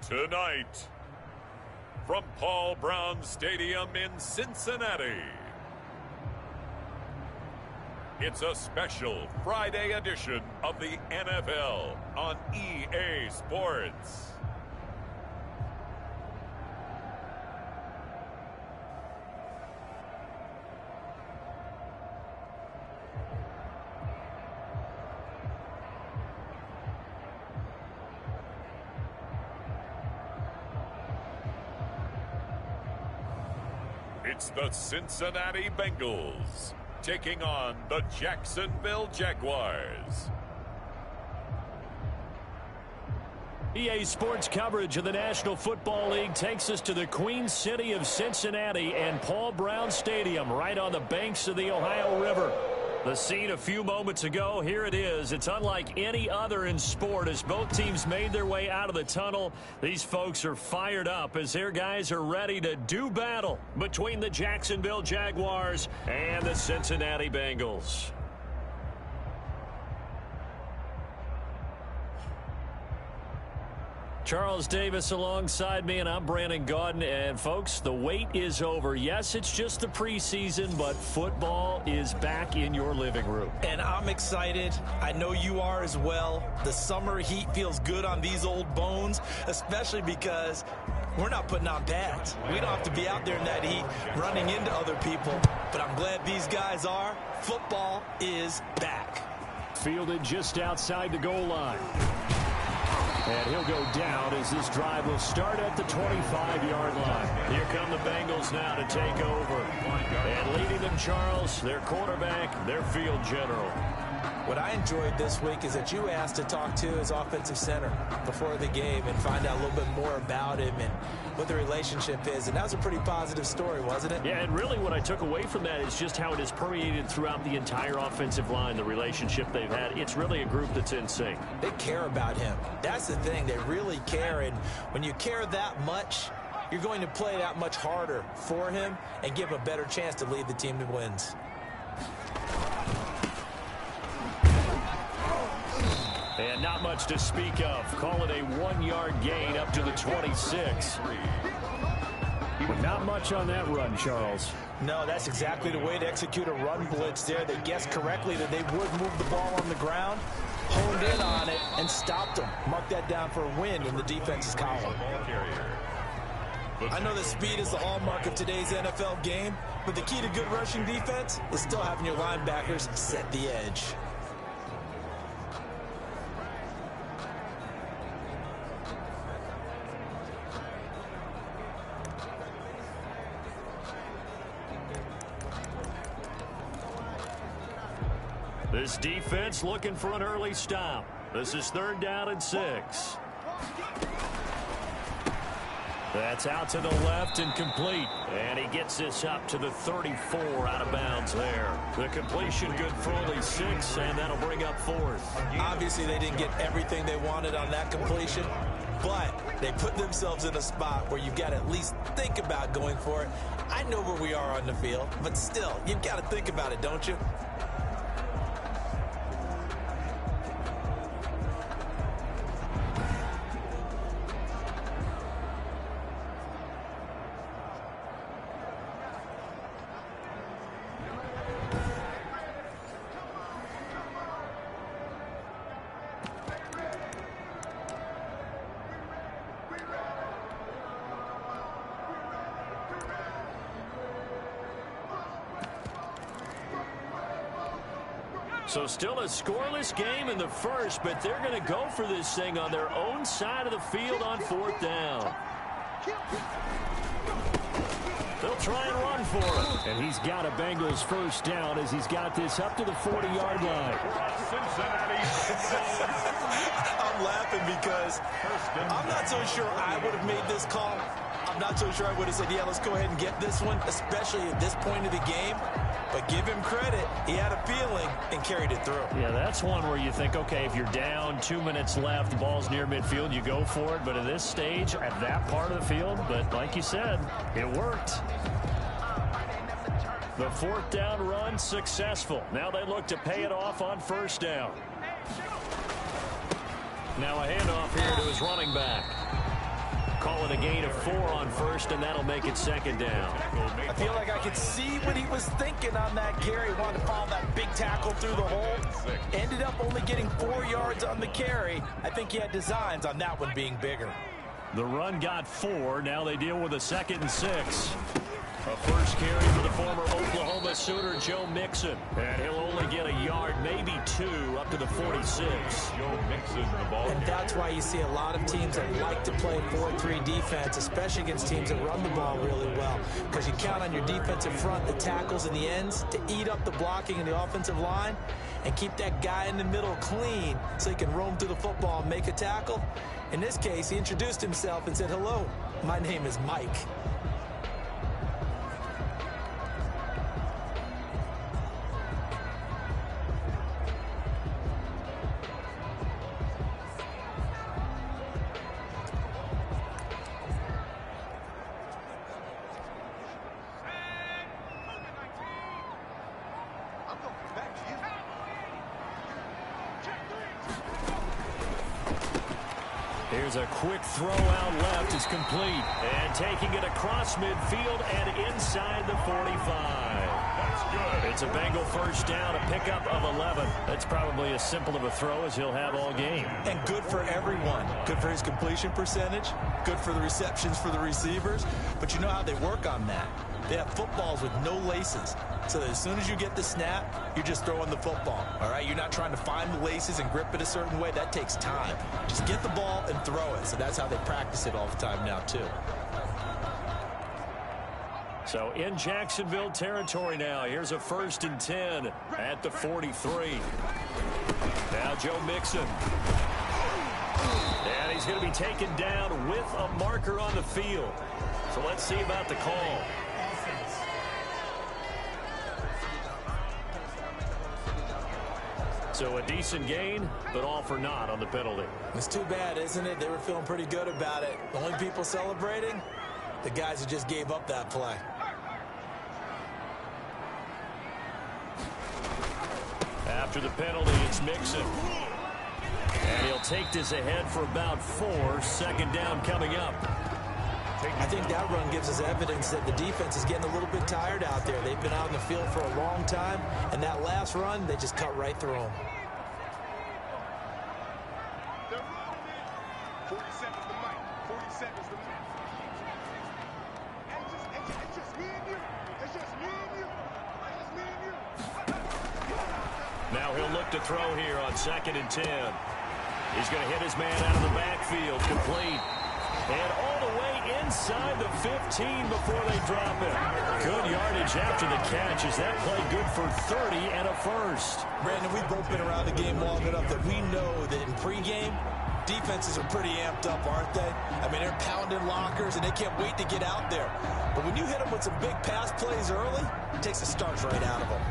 Tonight, from Paul Brown Stadium in Cincinnati, it's a special Friday edition of the NFL on EA Sports. It's the Cincinnati Bengals taking on the Jacksonville Jaguars. EA Sports coverage of the National Football League takes us to the Queen City of Cincinnati and Paul Brown Stadium right on the banks of the Ohio River. The scene a few moments ago, here it is. It's unlike any other in sport as both teams made their way out of the tunnel. These folks are fired up as their guys are ready to do battle between the Jacksonville Jaguars and the Cincinnati Bengals. Charles Davis alongside me, and I'm Brandon Gaudin. And, folks, the wait is over. Yes, it's just the preseason, but football is back in your living room. And I'm excited. I know you are as well. The summer heat feels good on these old bones, especially because we're not putting on pads. We don't have to be out there in that heat running into other people. But I'm glad these guys are. Football is back. Fielded just outside the goal line. And he'll go down as this drive will start at the 25-yard line. Here come the Bengals now to take over. And leading them, Charles, their quarterback, their field general. What I enjoyed this week is that you asked to talk to his offensive center before the game and find out a little bit more about him and what the relationship is. And that was a pretty positive story, wasn't it? Yeah, and really what I took away from that is just how it has permeated throughout the entire offensive line, the relationship they've had. It's really a group that's in sync. They care about him. That's the thing. They really care. And when you care that much, you're going to play that much harder for him and give him a better chance to lead the team to wins. And not much to speak of. Call it a 1-yard gain up to the 26. But not much on that run, Charles. No, that's exactly the way to execute a run blitz there. They guessed correctly that they would move the ball on the ground, honed in on it, and stopped them. Mark that down for a win in the defense's column. I know that speed is the hallmark of today's NFL game, but the key to good rushing defense is still having your linebackers set the edge. This defense looking for an early stop. This is 3rd down and 6. That's out to the left and complete. And he gets this up to the 34 out of bounds there. The completion good for only 6, and that'll bring up 4th. Obviously, they didn't get everything they wanted on that completion, but they put themselves in a spot where you've got to at least think about going for it. I know where we are on the field, but still, you've got to think about it, don't you? So still a scoreless game in the first, but they're going to go for this thing on their own side of the field on 4th down. They'll try and run for it. And he's got a Bengals first down as he's got this up to the 40-yard line. I'm laughing because I'm not so sure I would have made this call. I'm not so sure I would have said, yeah, let's go ahead and get this one, especially at this point of the game. But give him credit. He had a feeling and carried it through. Yeah, that's one where you think, okay, if you're down, 2 minutes left, the ball's near midfield, you go for it. But at this stage, at that part of the field, but like you said, it worked. The 4th down run successful. Now they look to pay it off on 1st down. Now a handoff here to his running back. call it a gain of 4 on first, and that'll make it second down. I feel like I could see what he was thinking on that carry. He wanted to follow that big tackle through the hole. Ended up only getting 4 yards on the carry. I think he had designs on that one being bigger. The run got 4. Now they deal with a 2nd and 6. A first carry for the former Oklahoma Sooner, Joe Mixon. And he'll only get a yard, maybe 2, up to the 46. Joe Mixon, the ball. And that's why you see a lot of teams that like to play 4-3 defense, especially against teams that run the ball really well. Because you count on your defensive front, the tackles and the ends, to eat up the blocking in the offensive line and keep that guy in the middle clean so he can roam through the football and make a tackle. In this case, he introduced himself and said, "Hello, my name is Mike." Here's a quick throw out left. It's complete. And taking it across midfield and inside the 45. That's good. It's a Bengal first down, a pickup of 11. That's probably as simple of a throw as he'll have all game. And good for everyone. Good for his completion percentage. Good for the receptions for the receivers. But you know how they work on that. They have footballs with no laces. So that as soon as you get the snap, you're just throwing the football. All right? You're not trying to find the laces and grip it a certain way. That takes time. Just get the ball and throw it. So that's how they practice it all the time now, too. So in Jacksonville territory now. Here's a 1st and 10 at the 43. Now Joe Mixon. And he's going to be taken down with a marker on the field. So let's see about the call. So a decent gain, but all for naught on the penalty. It's too bad, isn't it? They were feeling pretty good about it. The only people celebrating, the guys who just gave up that play. After the penalty, it's Mixon. And he'll take this ahead for about 4. 2nd down coming up. I think that run gives us evidence that the defense is getting a little bit tired out there. They've been out in the field for a long time, and that last run, they just cut right through them. 40 seconds to Mike. 40 seconds to Mike. It's just me and you. It's just me and you. It's just me and you. Now he'll look to throw here on 2nd and 10. He's going to hit his man out of the backfield, complete. And all the way inside the 15 before they drop it. Good yardage after the catch. Is that play good for 30 and a first? Brandon, we've both been around the game long enough that we know that in pregame, defenses are pretty amped up, aren't they? I mean, they're pounding lockers, and they can't wait to get out there. But when you hit them with some big pass plays early, it takes the starch right out of them.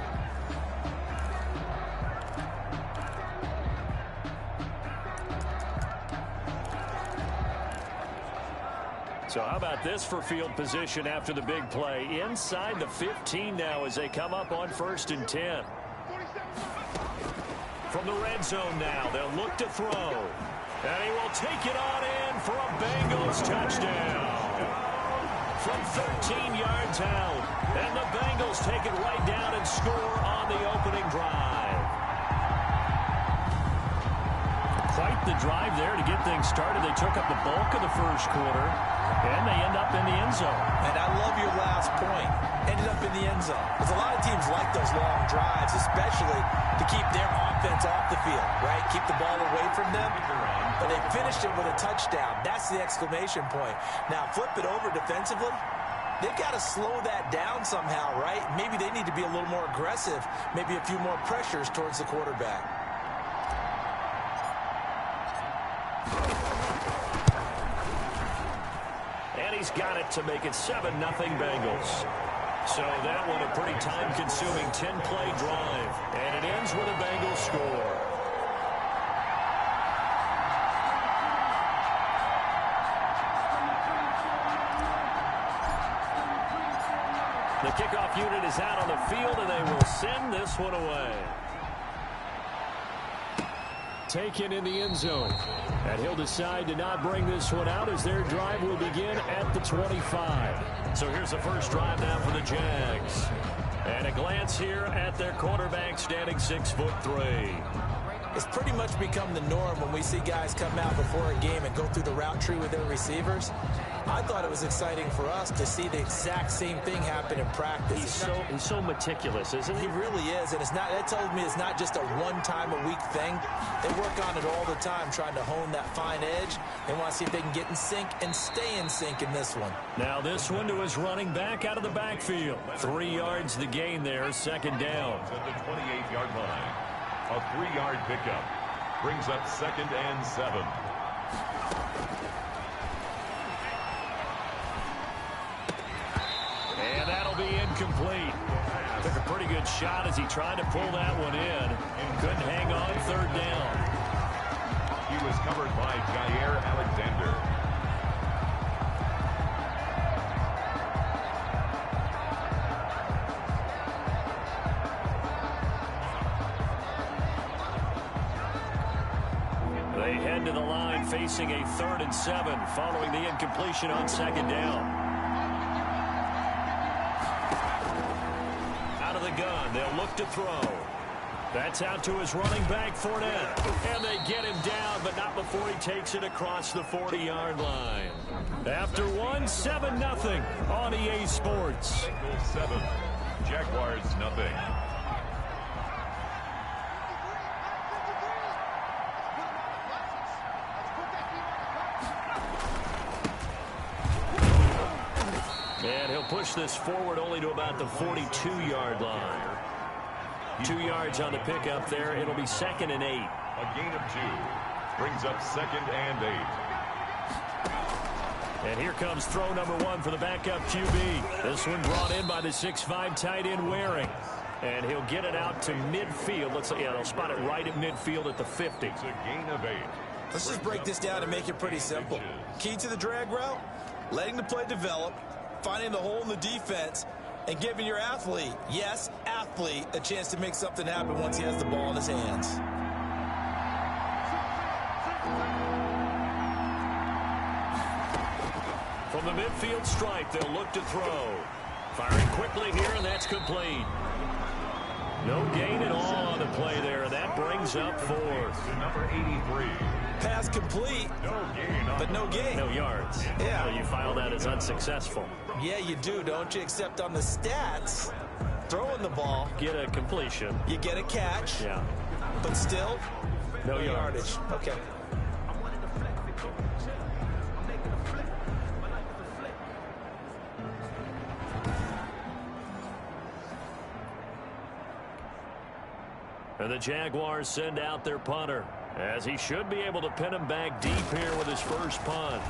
So how about this for field position after the big play? Inside the 15 now as they come up on 1st and 10. From the red zone now, they'll look to throw. And he will take it on in for a Bengals touchdown. From 13 yards out. And the Bengals take it right down and score on the opening drive. Quite the drive there to get things started. They took up the bulk of the first quarter. And they end up in the end zone. And I love your last point. Ended up in the end zone. Because a lot of teams like those long drives, especially to keep their offense off the field, right? Keep the ball away from them. But they finished it with a touchdown. That's the exclamation point. Now, flip it over defensively. They've got to slow that down somehow, right? Maybe they need to be a little more aggressive. Maybe a few more pressures towards the quarterback. He's got it to make it 7-0 Bengals. So that one a pretty time-consuming 10-play drive. And it ends with a Bengals score. The kickoff unit is out on the field, and they will send this one away. taken in the end zone. And he'll decide to not bring this one out as their drive will begin at the 25. So here's the first drive now for the Jags. And a glance here at their quarterback standing 6'3". It's pretty much become the norm when we see guys come out before a game and go through the route tree with their receivers. I thought it was exciting for us to see the exact same thing happen in practice. He's so meticulous, isn't he? He really is, and that tells me it's not just a one-time-a-week thing. They work on it all the time, trying to hone that fine edge. They want to see if they can get in sync and stay in sync in this one. Now this one to his running back out of the backfield. 3 yards the gain there, second down. At the 28-yard line. A 3-yard pickup brings up 2nd and 7. And that'll be incomplete. Took a pretty good shot as he tried to pull that one in. Couldn't hang on, 3rd down. He was covered by Jair Alexander. They head to the line facing a 3rd and 7 following the incompletion on 2nd down. Out of the gun, they'll look to throw. That's out to his running back, Fournette. And they get him down, but not before he takes it across the 40-yard line. After one, 7-0 on EA Sports. 7, Jaguars nothing. And he'll push this forward only to about the 42-yard line. 2 yards on the pickup there. It'll be 2nd and 8. A gain of 2 brings up 2nd and 8. And here comes throw number 1 for the backup QB. This one brought in by the 6'5" tight end Waring. And he'll get it out to midfield. They'll spot it right at midfield at the 50. It's a gain of 8. Let's just break this down and make it pretty simple. Key to the drag route, letting the play develop, finding the hole in the defense, and giving your athlete, yes, athlete, a chance to make something happen once he has the ball in his hands. From the midfield stripe, they'll look to throw. Firing quickly here, and that's complete. No gain at all on the play there. That brings up 4th. To number 83. Pass complete, but no gain. No yards. Yeah. So you file that as unsuccessful. Yeah, you do, don't you? Except on the stats, throwing the ball, Get a completion. you get a catch, Yeah. but still, No yardage. Okay. And the Jaguars send out their punter, as he should be able to pin him back deep here with his first punt.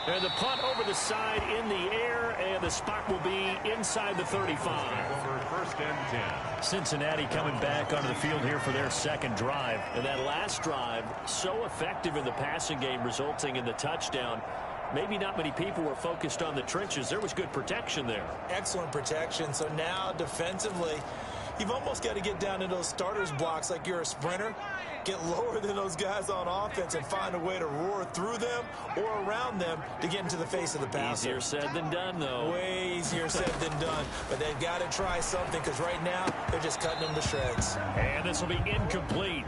And the punt over the side in the air, and the spot will be inside the 35. Over 1st and 10. Cincinnati coming back onto the field here for their 2nd drive. And that last drive, so effective in the passing game, resulting in the touchdown. Maybe not many people were focused on the trenches. There was good protection there. Excellent protection. So now defensively, you've almost got to get down to those starters blocks like you're a sprinter. Get lower than those guys on offense and find a way to roar through them or around them to get into the face of the passer. Easier said than done, though. Way easier said than done. But they've got to try something, because right now they're just cutting them to shreds. And this will be incomplete.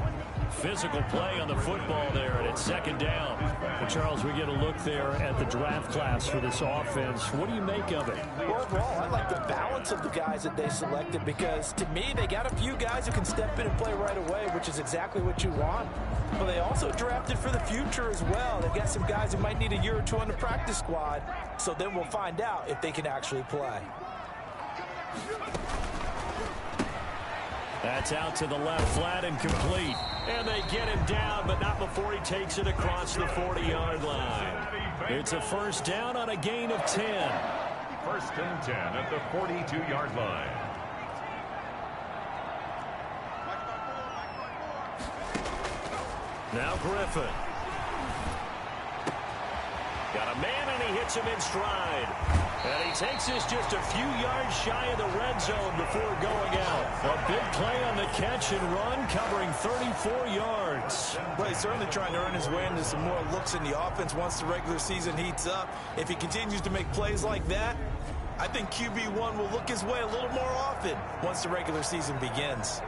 Physical play on the football there, and it's 2nd down. Well, Charles, we get a look there at the draft class for this offense. What do you make of it? Well, overall, I like the balance of the guys that they selected, because to me, they got a few guys who can step in and play right away, which is exactly what you want. But they also drafted for the future as well. They've got some guys who might need a year or 2 on the practice squad, so then we'll find out if they can actually play. That's out to the left, flat and complete. And they get him down, but not before he takes it across the 40-yard line. It's a 1st down on a gain of 10. 1st and 10 at the 42-yard line. Now Griffin. Got a man, and he hits him in stride. And he takes this just a few yards shy of the red zone before going out. A big play on the catch and run, covering 34 yards. Well, he's certainly trying to earn his way into some more looks in the offense once the regular season heats up. If he continues to make plays like that, I think QB1 will look his way a little more often once the regular season begins.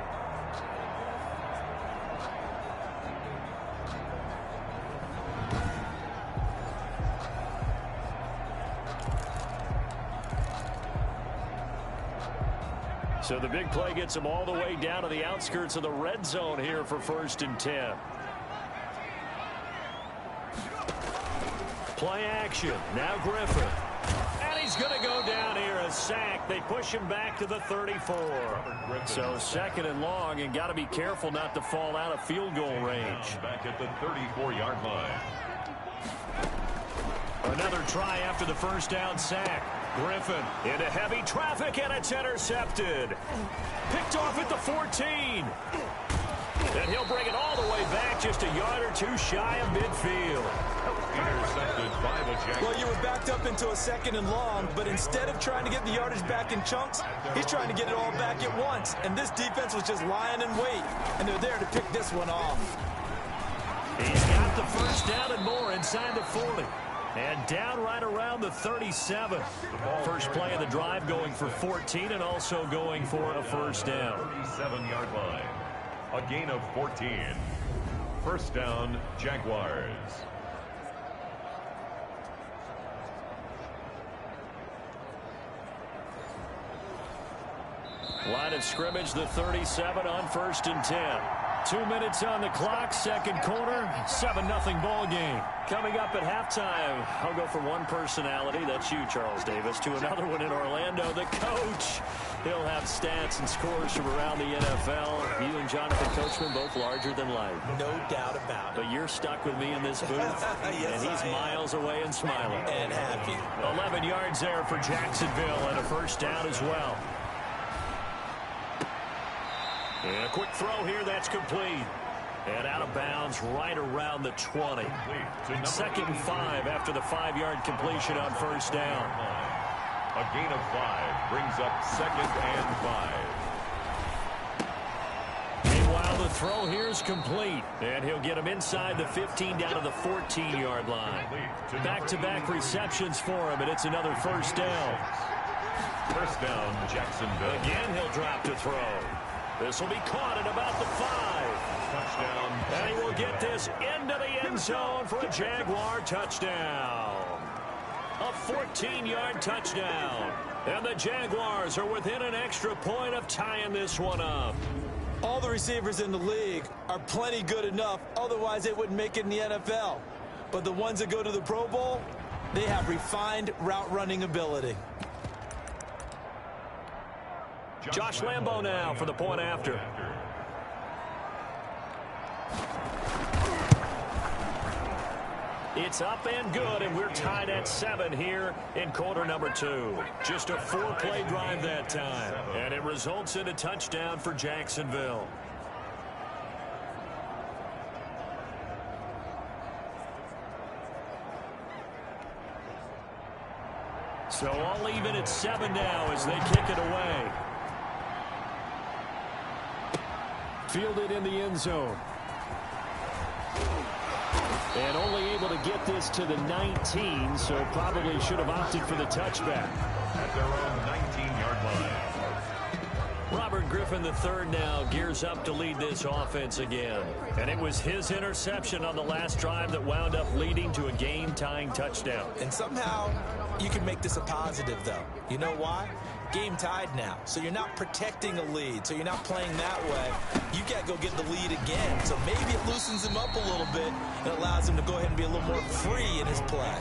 So the big play gets him all the way down to the outskirts of the red zone here for 1st and 10. Play action. Now Griffin. And he's going to go down here. A sack. They push him back to the 34. So 2nd and long, and got to be careful not to fall out of field goal range. Back at the 34-yard line. Another try after the 1st down sack. Griffin into heavy traffic, and it's intercepted. Picked off at the 14. And he'll bring it all the way back, just a yard or two shy of midfield. Intercepted by the Jaguars. Well, you were backed up into a 2nd and long, but instead of trying to get the yardage back in chunks, he's trying to get it all back at once. And this defense was just lying in wait, and they're there to pick this one off. He's got the 1st down and more inside the 40. And down right around the 37. First play of the drive going for 14 and also going for a 1st down. 37-yard line. A gain of 14. 1st down, Jaguars. Line of scrimmage, the 37 on 1st and 10. 2 minutes on the clock, 2nd quarter, 7-0 ball game. Coming up at halftime, I'll go from one personality, that's you, Charles Davis, to another one in Orlando, the coach. He'll have stats and scores from around the NFL. You and Jonathan Coachman both larger than life. No doubt about it. But you're stuck with me in this booth, yes, and he's miles away and smiling. And happy. 11 yards there for Jacksonville, and a 1st down as well. And a quick throw here, that's complete. And out of bounds right around the 20. 2nd and 5 after the 5-yard completion on 1st down. A gain of 5 brings up 2nd and 5. Meanwhile, the throw here is complete. And he'll get him inside the 15 down to the 14-yard line. Back-to-back receptions for him, and it's another 1st down. 1st down, Jacksonville. Again, he'll drop to throw. This will be caught at about the 5. Touchdown. And he will get this into the end zone for a Jaguar touchdown. A 14-yard touchdown. And the Jaguars are within an extra point of tying this one up. All the receivers in the league are plenty good enough, otherwise they wouldn't make it in the NFL. But the ones that go to the Pro Bowl, they have refined route running ability. Josh Lambo now for the point after. It's up and good, and we're tied at 7 here in quarter number 2. Just a 4-play drive that time, and it results in a touchdown for Jacksonville. So all even at 7 now as they kick it away. Fielded in the end zone. And only able to get this to the 19, so probably should have opted for the touchback. At their own 19-yard line. Robert Griffin III now gears up to lead this offense again. And it was his interception on the last drive that wound up leading to a game-tying touchdown. And somehow you can make this a positive, though. You know why? Game tied now, so you're not protecting a lead, so you're not playing that way. You got to go get the lead again, so maybe it loosens him up a little bit and allows him to go ahead and be a little more free in his play.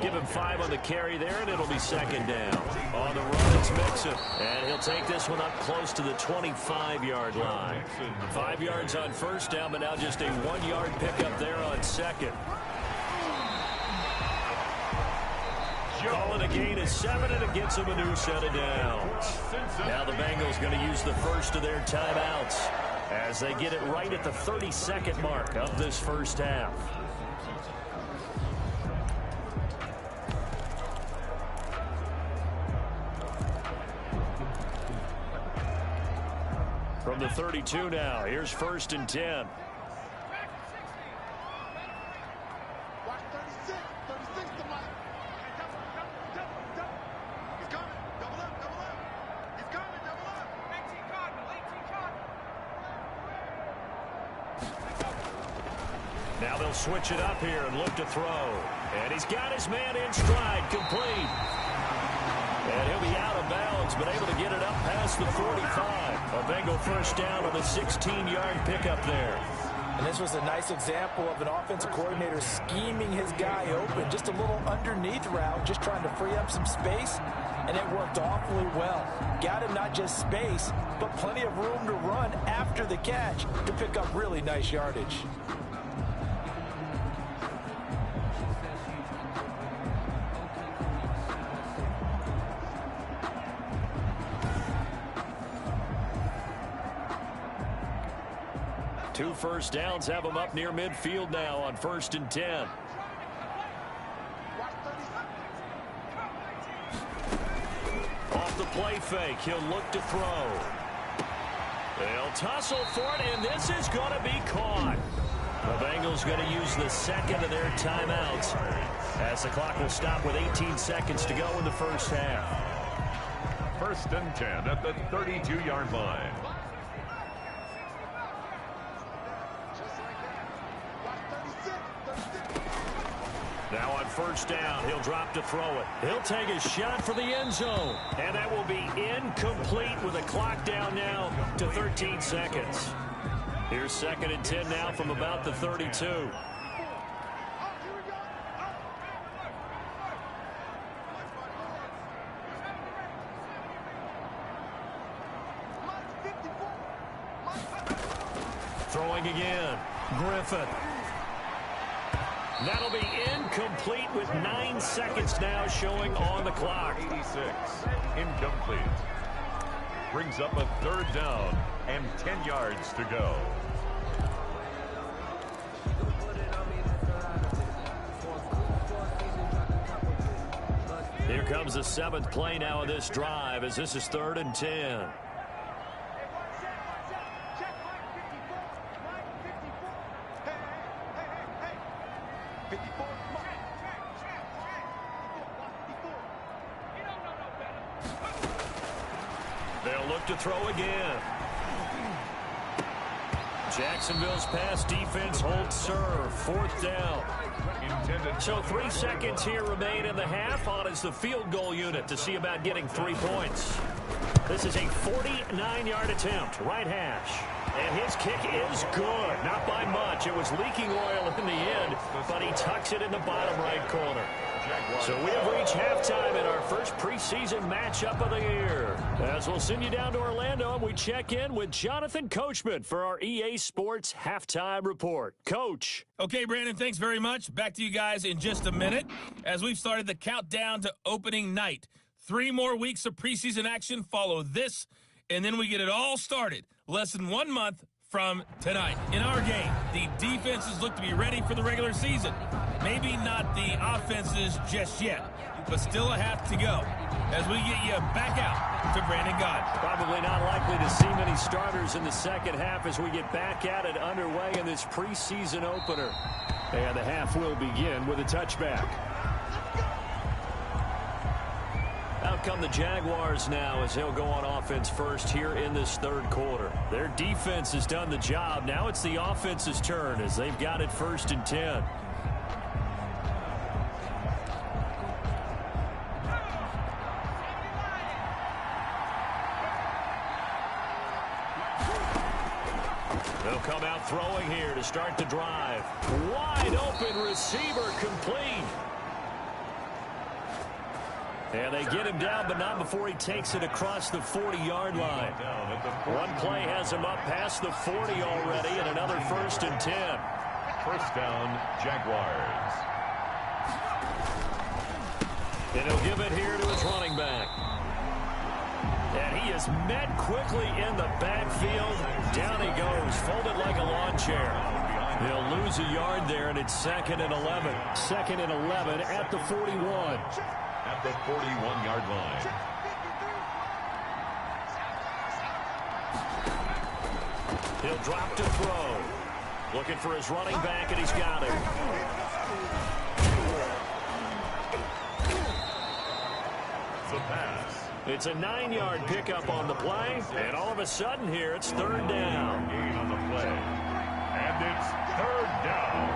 Give him 5 on the carry there, and it'll be 2nd down. On the run, it's Mixon, and he'll take this one up close to the 25-yard line. 5 yards on 1st down, but now just a 1-yard pickup there on 2nd. Calling a gain of 7, and it gets him a new set of downs. Now the Bengals going to use the first of their timeouts as they get it right at the 32nd mark of this first half. the 32 now. Here's 1st and 10. Watch 36. 36 to Mike. Double. He's coming. Double up. He's coming. Double up. 18 Cardinal. Now they'll switch it up here and look to throw. And he's got his man in stride, complete. And he'll be out of bounds, but able to get it up past the 45. A Bengal first down on the 16-yard pickup there. And this was a nice example of an offensive coordinator scheming his guy open. Just a little underneath route, just trying to free up some space, and it worked awfully well. Got him not just space, but plenty of room to run after the catch to pick up really nice yardage. Two first downs have him up near midfield now on 1st and 10. Off the play fake, he'll look to throw. They'll tussle for it, and this is going to be caught. The Bengals going to use the second of their timeouts as the clock will stop with 18 seconds to go in the first half. 1st and 10 at the 32-yard line. Now on 1st down, he'll drop to throw it. He'll take a shot for the end zone. And that will be incomplete with the clock down now to 13 seconds. Here's 2nd and 10 now from about the 32. Throwing again. Griffin. That'll be incomplete with 9 seconds now showing on the clock. 86, incomplete. Brings up a 3rd down and 10 yards to go. Here comes the 7th play now of this drive as this is 3rd and 10. They'll look to throw again. Jacksonville's pass defense holds serve. 4th down. So 3 seconds here remain in the half on as the field goal unit to see about getting 3 points. This is a 49-yard attempt, right hash. And his kick is good. Not by much. It was leaking oil in the end, but he tucks it in the bottom right corner. So we have reached halftime in our first preseason matchup of the year. As we'll send you down to Orlando, and we check in with Jonathan Coachman for our EA Sports Halftime Report. Coach. Okay, Brandon, thanks very much. Back to you guys in just a minute as we've started the countdown to opening night. 3 more weeks of preseason action follow this, and then we get it all started less than 1 month from tonight. In our game, the defenses look to be ready for the regular season. Maybe not the offenses just yet, but still a half to go as we get you back out to Brandon God. Probably not likely to see many starters in the second half as we get back at it underway in this preseason opener. And the half will begin with a touchback. Out come the Jaguars now as they'll go on offense first here in this 3rd quarter. Their defense has done the job. Now it's the offense's turn as they've got it 1st and 10. They'll come out throwing here to start the drive. Wide open receiver complete. And they get him down, but not before he takes it across the 40-yard line. One play has him up past the 40 already, and another 1st and 10. 1st down, Jaguars. And he'll give it here to his running back. And he is met quickly in the backfield. Down he goes, folded like a lawn chair. They'll lose a yard there, and it's 2nd and 11. 2nd and 11 at the 41. At the 41-yard line. He'll drop to throw. Looking for his running back, and he's got it. The pass. It's a 9-yard pickup on the play, and all of a sudden here, it's third down. Gain on the play. And it's third down.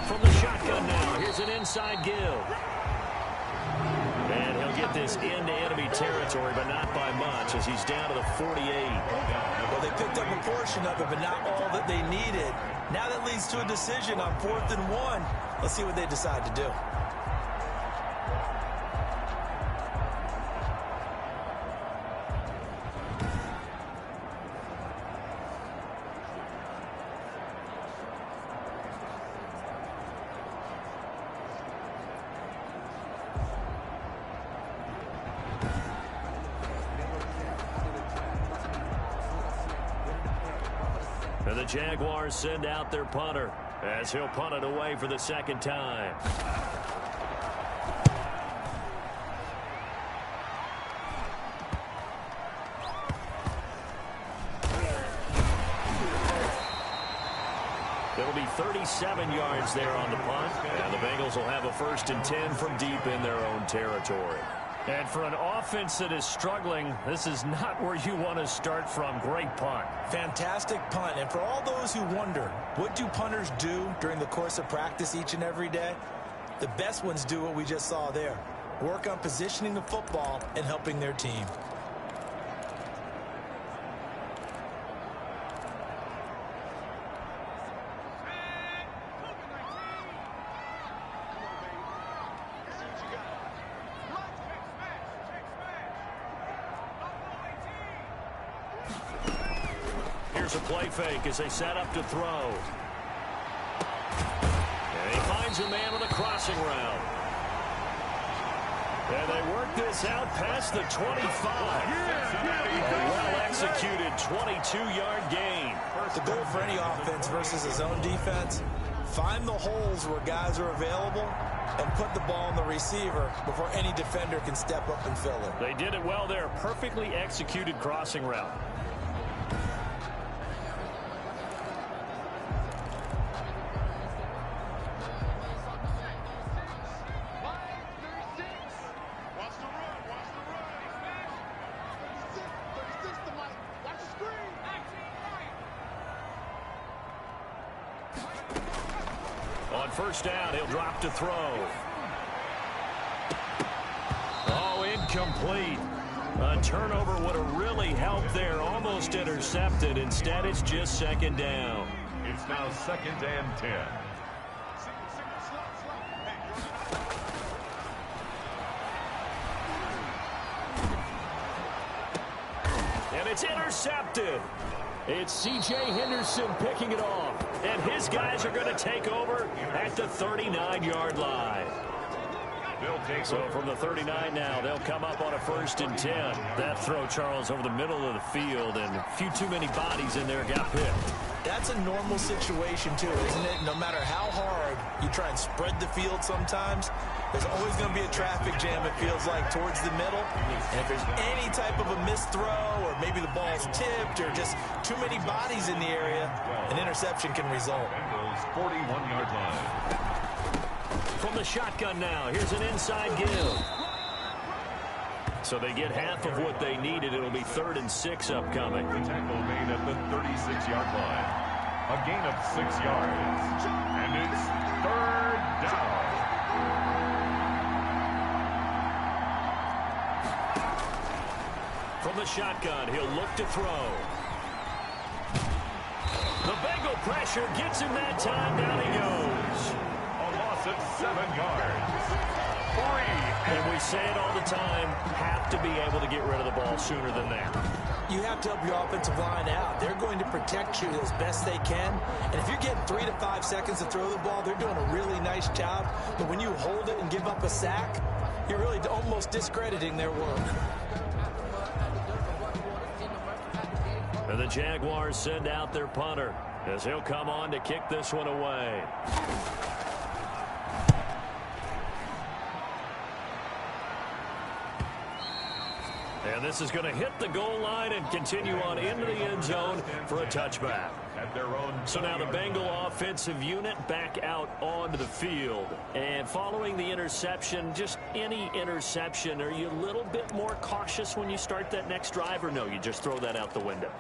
From the shotgun now, here's an inside give. And he'll get this into enemy territory, but not by much, as he's down to the 48. Well, they picked up a portion of it, but not all that they needed. Now that leads to a decision on 4th and 1. Let's see what they decide to do. And the Jaguars send out their punter as he'll punt it away for the second time. It'll be 37 yards there on the punt, and the Bengals will have a 1st and 10 from deep in their own territory. And for an offense that is struggling, this is not where you want to start from. Great punt. Fantastic punt. And for all those who wonder, what do punters do during the course of practice each and every day? The best ones do what we just saw there. Work on positioning the football and helping their team. Here's a play fake as they set up to throw. And he finds a man with a crossing route. And they work this out past the 25. A well-executed 22-yard gain. The goal for any offense versus a zone defense, find the holes where guys are available and put the ball on the receiver before any defender can step up and fill it. They did it well there. Perfectly executed crossing route. On first down, he'll drop to throw. Oh, incomplete. A turnover would have really helped there. Almost intercepted. Instead, it's just second down. It's now 2nd and 10. And it's intercepted. It's C.J. Henderson picking it off. And his guys are going to take over at the 39-yard line. So from the 39 now, they'll come up on a 1st and 10. That throw, Charles, over the middle of the field, and a few too many bodies in there got picked. That's a normal situation, too, isn't it? No matter how hard you try and spread the field sometimes, there's always going to be a traffic jam, it feels like, towards the middle. And if there's any type of a missed throw, or maybe the ball's tipped, or just too many bodies in the area, an interception can result. 41-yard line. From the shotgun now, here's an inside give. So they get half of what they needed. It'll be 3rd and 6 upcoming. The tackle made at the 36-yard line. A gain of 6 yards. And it's 3rd down. From the shotgun, he'll look to throw. The Bengal pressure gets him that time. Down he goes. A loss of 7 yards. 3. And we say it all the time, have to be able to get rid of the ball sooner than that. You have to help your offensive line out. They're going to protect you as best they can. And if you're getting 3 to 5 seconds to throw the ball, they're doing a really nice job. But when you hold it and give up a sack, you're really almost discrediting their work. And the Jaguars send out their punter as he'll come on to kick this one away. And this is going to hit the goal line and continue on into the end zone for a touchback. So now the Bengal offensive unit back out onto the field. And following the interception, just any interception, are you a little bit more cautious when you start that next drive, or no, you just throw that out the window?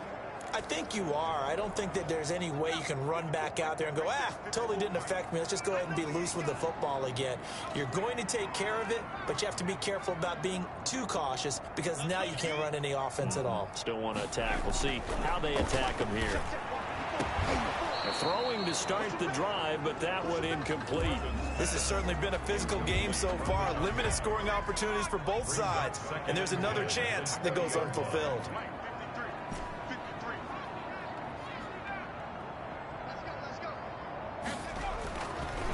I think you are. I don't think that there's any way you can run back out there and go, totally didn't affect me. Let's just go ahead and be loose with the football again. You're going to take care of it, but you have to be careful about being too cautious because now you can't run any offense at all. Still want to attack. We'll see how they attack them here. They're throwing to start the drive, but that one incomplete. This has certainly been a physical game so far. Limited scoring opportunities for both sides. And there's another chance that goes unfulfilled.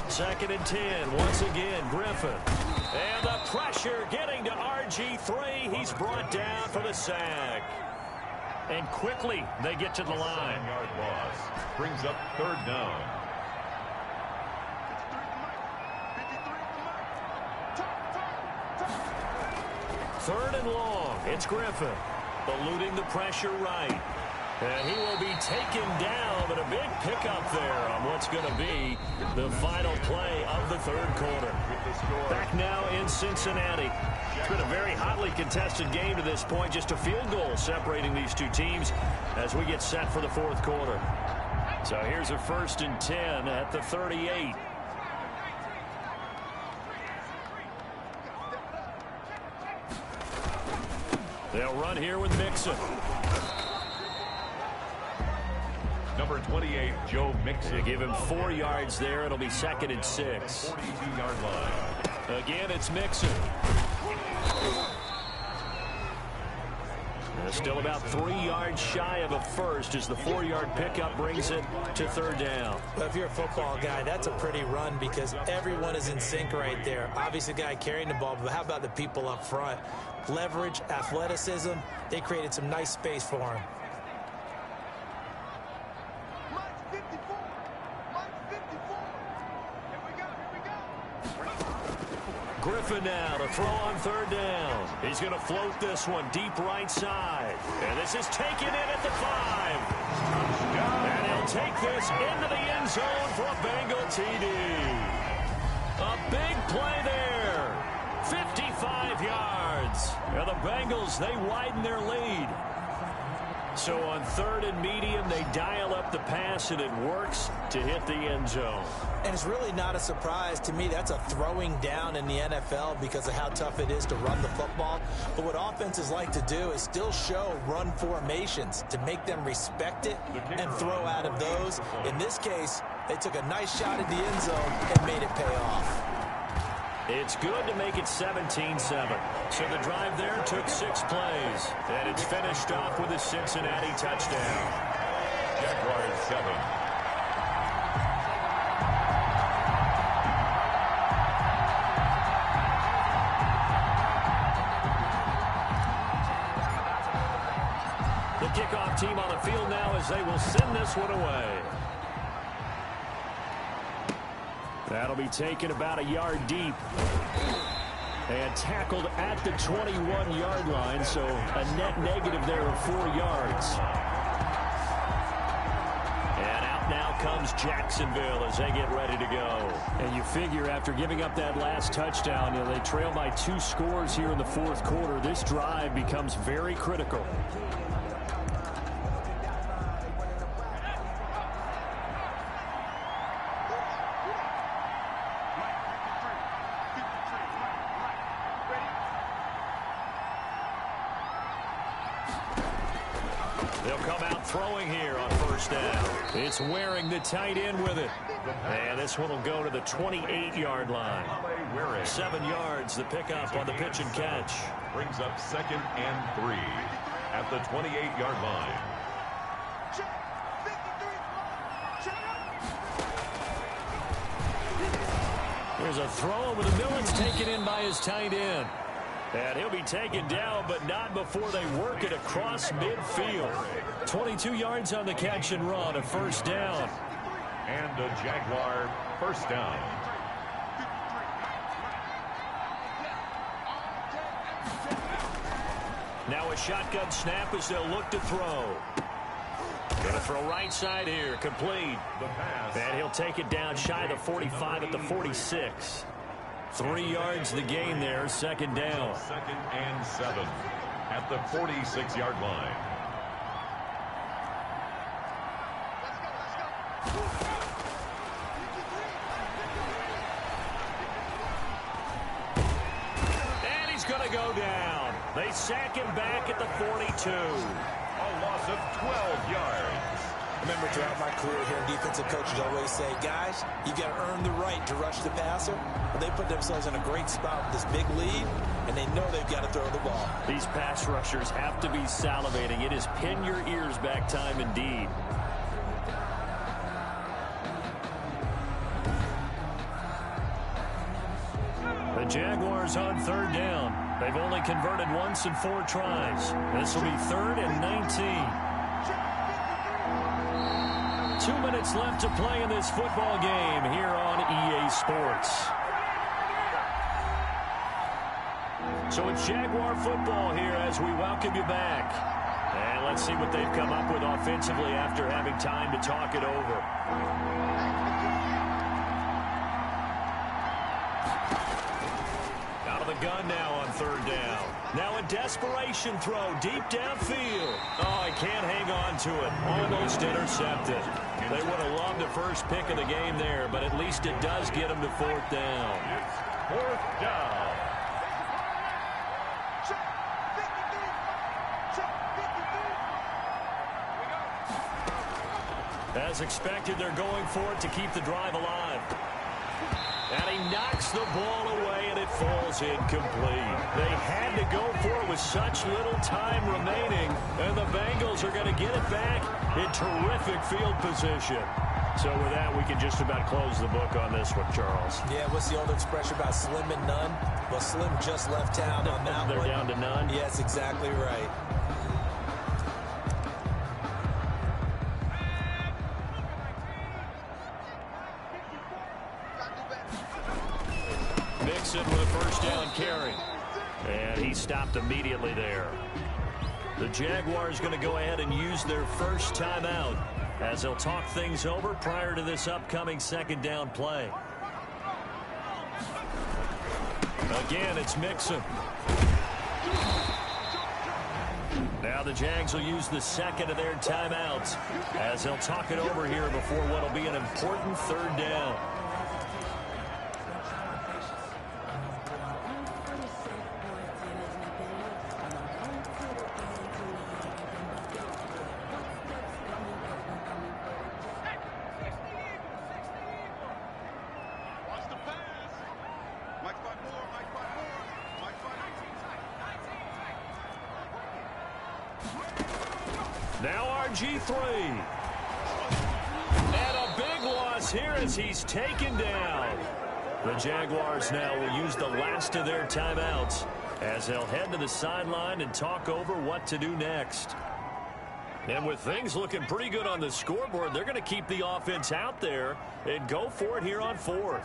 Second and 10. Once again, Griffin. And the pressure getting to RG3. He's brought down for the sack. And quickly, they get to the line. 7-yard loss. Brings up third down. Third and long. It's Griffin. Eluding the pressure right. And he will be taken down, but a big pickup there on what's going to be the final play of the third quarter. Back now in Cincinnati. It's been a very hotly contested game to this point. Just a field goal separating these two teams as we get set for the fourth quarter. So here's a 1st and 10 at the 38. They'll run here with Mixon. Number 28, Joe Mixon. They give him 4 yards there. It'll be 2nd and 6. 42-yard line. Again, it's Mixon. Still about 3 yards shy of a first as the 4-yard pickup brings it to third down. Well, if you're a football guy, that's a pretty run because everyone is in sync right there. Obviously, the guy carrying the ball, but how about the people up front? Leverage, athleticism, they created some nice space for him. Griffin now to throw on third down. He's going to float this one deep right side. And this is taken in at the 5. And he'll take this into the end zone for a Bengal TD. A big play there. 55 yards. And the Bengals, they widen their lead. So on third and medium, they dial up the pass, and it works to hit the end zone. And it's really not a surprise to me. That's a throwing down in the NFL because of how tough it is to run the football. But what offenses like to do is still show run formations to make them respect it and throw out of those. In this case, they took a nice shot at the end zone and made it pay off. It's good to make it 17-7. So the drive there took 6 plays. And it's finished off with a Cincinnati touchdown. Jaguars 7. The kickoff team on the field now as they will send this one away. That'll be taken about a yard deep. And tackled at the 21-yard line, so a net negative there of 4 yards. And out now comes Jacksonville as they get ready to go. And you figure after giving up that last touchdown, they trail by 2 scores here in the fourth quarter. This drive becomes very critical. They'll come out throwing here on first down. It's Waring, the tight end, with it. And this one will go to the 28-yard line. 7 yards, the pickup on the pitch and catch. Brings up 2nd and 3 at the 28-yard line. Here's a throw over the middle. It's taken in by his tight end. And he'll be taken down, but not before they work it across midfield. 22 yards on the catch and run, a first down. And a Jaguar first down. Now a shotgun snap as they'll look to throw. Going to throw right side here. Complete. And he'll take it down shy of the 45 at the 46. 3 yards the gain there. Second down. 2nd and 7 at the 46-yard line. And he's going to go down. They sack him back at the 42. A loss of 12 yards. Remember, throughout my career here, defensive coaches always say, guys, you got to earn the right to rush the passer. But they put themselves in a great spot with this big lead, and they know they've got to throw the ball. These pass rushers have to be salivating. It is pin your ears back time indeed. The Jaguars on 3rd down. They've only converted once in 4 tries. This will be 3rd and 19. 2 minutes left to play in this football game here on EA Sports. So it's Jaguar football here as we welcome you back. And let's see what they've come up with offensively after having time to talk it over. Out of the gun now on 3rd down. Now a desperation throw deep downfield. Oh, he can't hang on to it. Almost intercepted. They would have loved the first pick of the game there, but at least it does get them to 4th down. It's 4th down. As expected, they're going for it to keep the drive alive. And he knocks the ball away, and it falls incomplete. They had to go for it with such little time remaining, and the Bengals are going to get it back in terrific field position. So with that, we can just about close the book on this one, Charles. Yeah, what's the old expression about slim and none? Well, Slim just left town on that They're one. down to none? Yes, exactly right. Mixon with a 1st down carry. And he stopped immediately there. The Jaguars going to go ahead and use their first timeout as they'll talk things over prior to this upcoming 2nd down play. Again, it's Mixon. Now the Jags will use the 2nd of their timeouts as they'll talk it over here before what will be an important 3rd down. Now RG3. And a big loss here as he's taken down. The Jaguars now will use the last of their timeouts as they'll head to the sideline and talk over what to do next. And with things looking pretty good on the scoreboard, they're going to keep the offense out there and go for it here on 4th.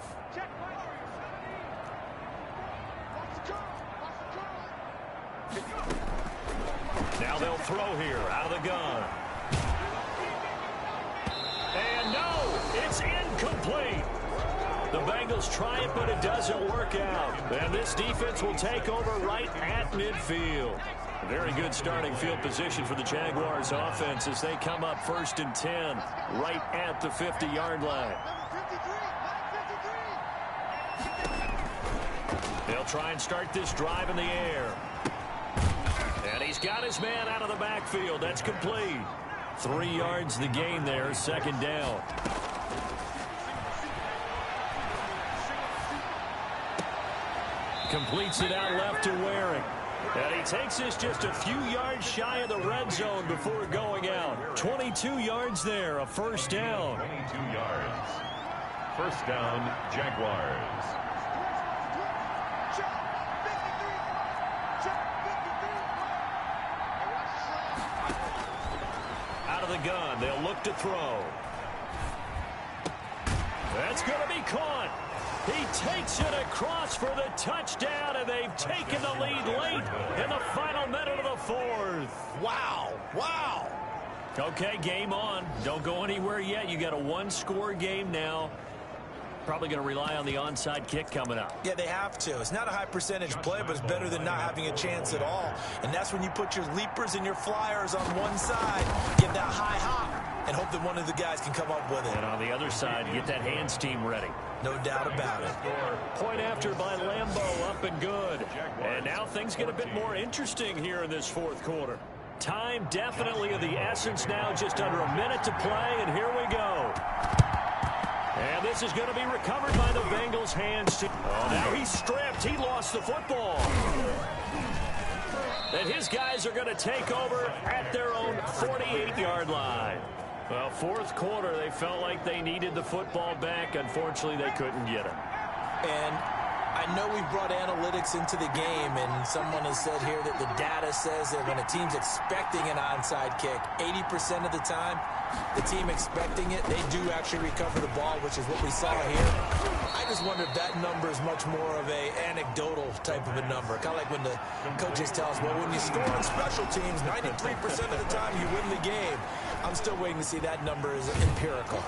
Now they'll throw here out of the gun. And no, it's incomplete. The Bengals try it, but it doesn't work out. And this defense will take over right at midfield. A very good starting field position for the Jaguars offense as they come up 1st and 10 right at the 50-yard line. They'll try and start this drive in the air. And he's got his man out of the backfield. That's complete. 3 yards the gain there, 2nd down. Completes it out left to Waring. And he takes this just a few yards shy of the red zone before going out. 22 yards there, a 1st down. 22 yards. 1st down, Jaguars. Out of the gun, they'll look to throw. That's going to be caught. He takes it across for the touchdown, and they've taken the lead late in the final minute of the fourth. Wow. Wow. Okay, game on. Don't go anywhere yet. You got a one-score game now. Probably going to rely on the onside kick coming up. Yeah, they have to. It's not a high percentage play, but it's better than not having a chance at all. And that's when you put your leapers and your flyers on one side, get that high hop, and hope that one of the guys can come up with it. And on the other side, get that hands team ready. No doubt about it. Point after by Lambeau, up and good. And now things get a bit more interesting here in this fourth quarter. Time definitely of the essence now, just under a minute to play, and here we go. And this is going to be recovered by the Bengals' hands. Oh, now he's stripped. He lost the football. And his guys are going to take over at their own 48-yard line. Well, fourth quarter, they felt like they needed the football back. Unfortunately, they couldn't get it. And I know we brought analytics into the game, and someone has said here that the data says that when a team's expecting an onside kick, 80% of the time, the team expecting it, they do actually recover the ball, which is what we saw here. I just wonder if that number is much more of a anecdotal type of a number. Kind of like when the coaches tell us, well, when you score on special teams, 93% of the time you win the game. I'm still waiting to see that number is empirical.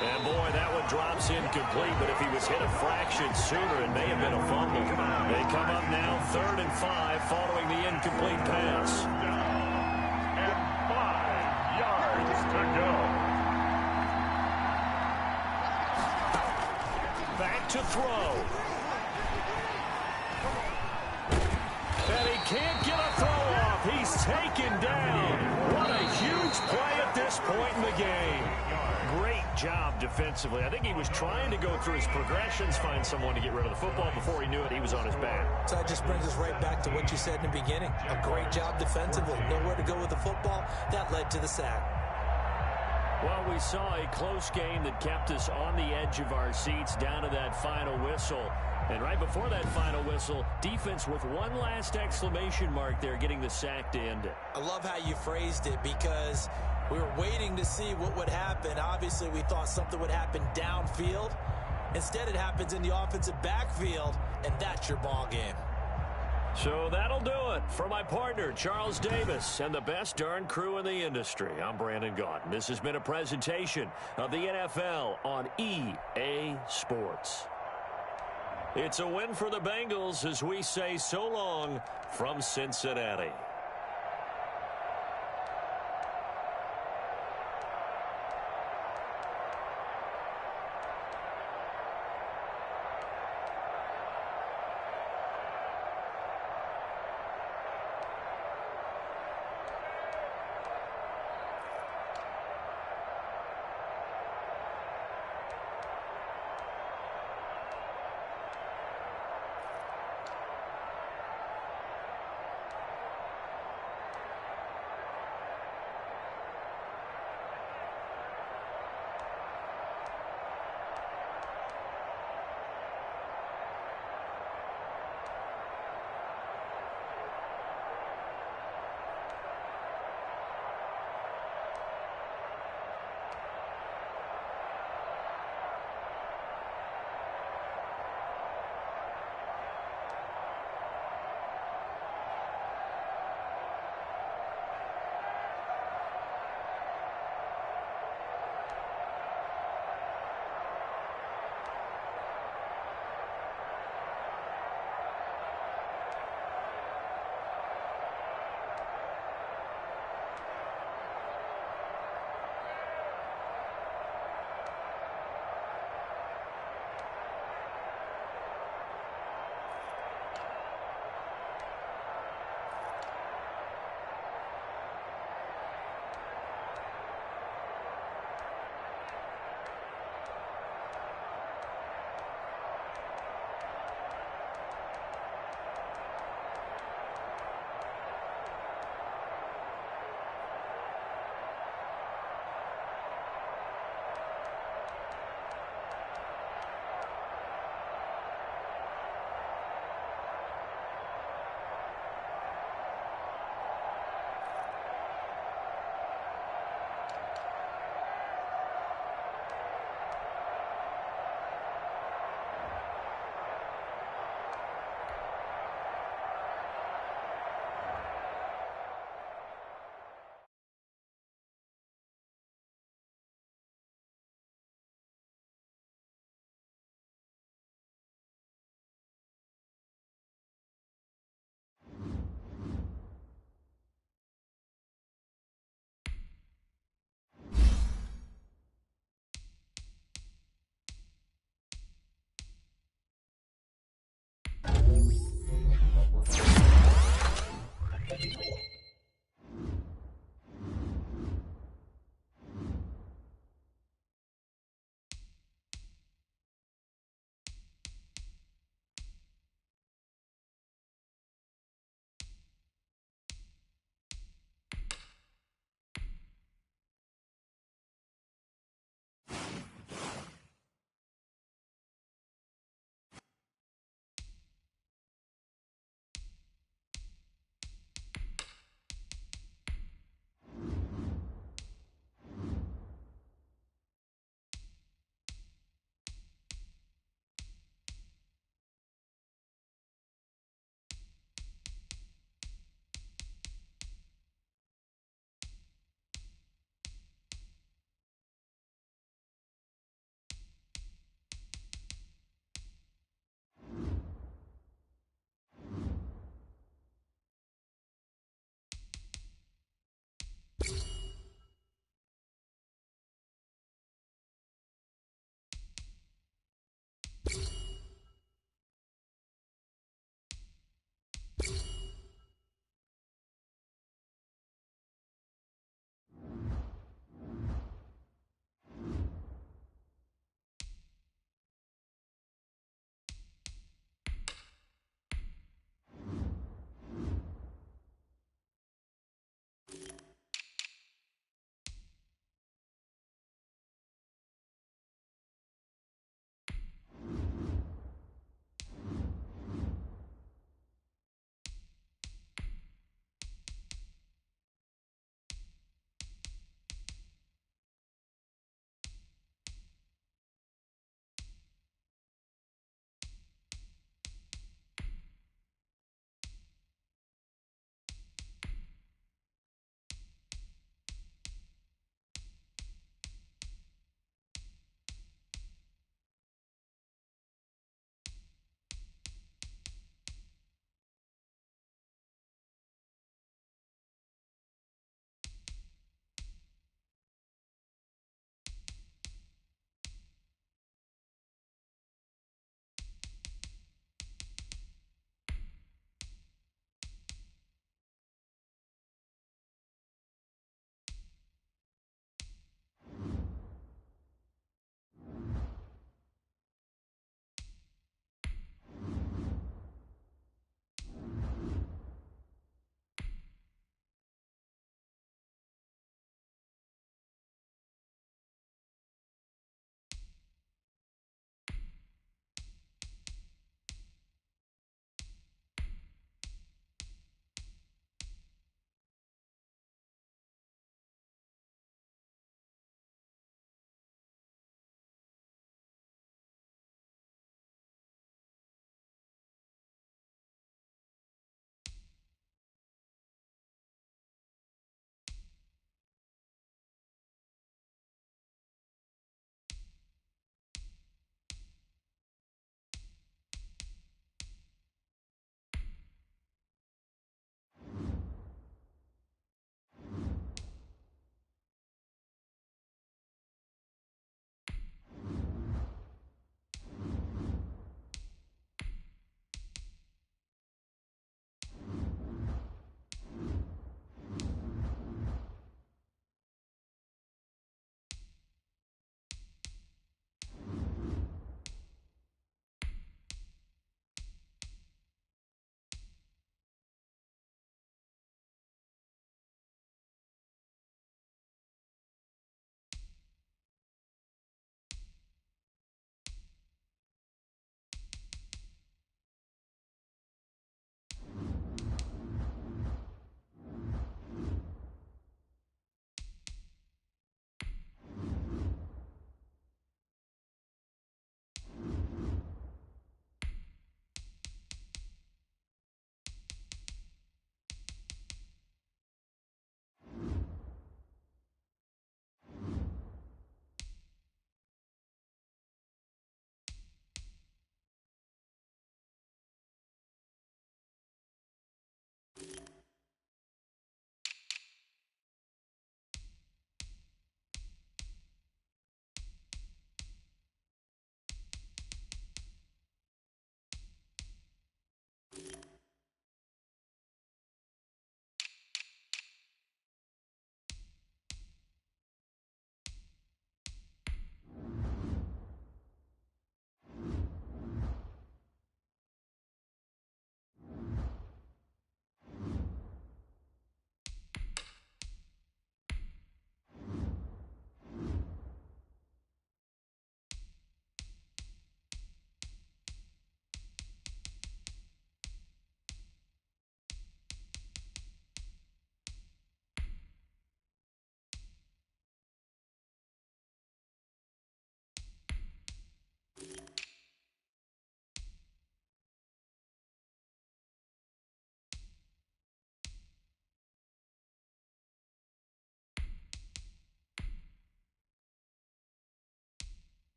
And boy, that one drops incomplete, but if he was hit a fraction sooner, it may have been a fumble. They come up now 3rd and 5 following the incomplete pass. And 5 yards to go. Back to throw. And he can't get a throw off. He's taken down. What a huge play at this point in the game. Great job defensively. I think he was trying to go through his progressions, find someone to get rid of the football. Before he knew it, he was on his back. So that just brings us right back to what you said in the beginning. A great job defensively. Nowhere to go with the football. That led to the sack. Well, we saw a close game that kept us on the edge of our seats down to that final whistle. And right before that final whistle, defense with one last exclamation mark there, getting the sack to end it. I love how you phrased it, because we were waiting to see what would happen. Obviously, we thought something would happen downfield. Instead, it happens in the offensive backfield, and that's your ball game. So that'll do it for my partner, Charles Davis, and the best darn crew in the industry. I'm Brandon Gaudin. This has been a presentation of the NFL on EA Sports. It's a win for the Bengals as we say so long from Cincinnati.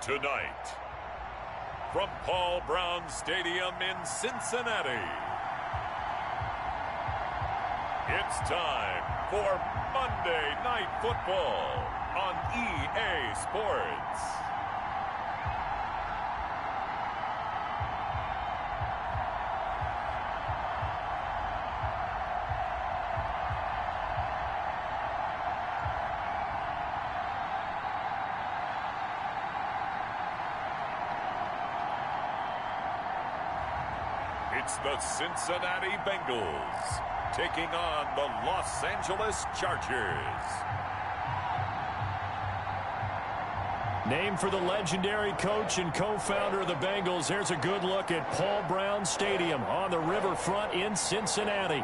Tonight, from Paul Brown Stadium in Cincinnati, it's time for Monday Night Football on EA Sports. It's the Cincinnati Bengals taking on the Los Angeles Chargers. Named for the legendary coach and co-founder of the Bengals, here's a good look at Paul Brown Stadium on the riverfront in Cincinnati.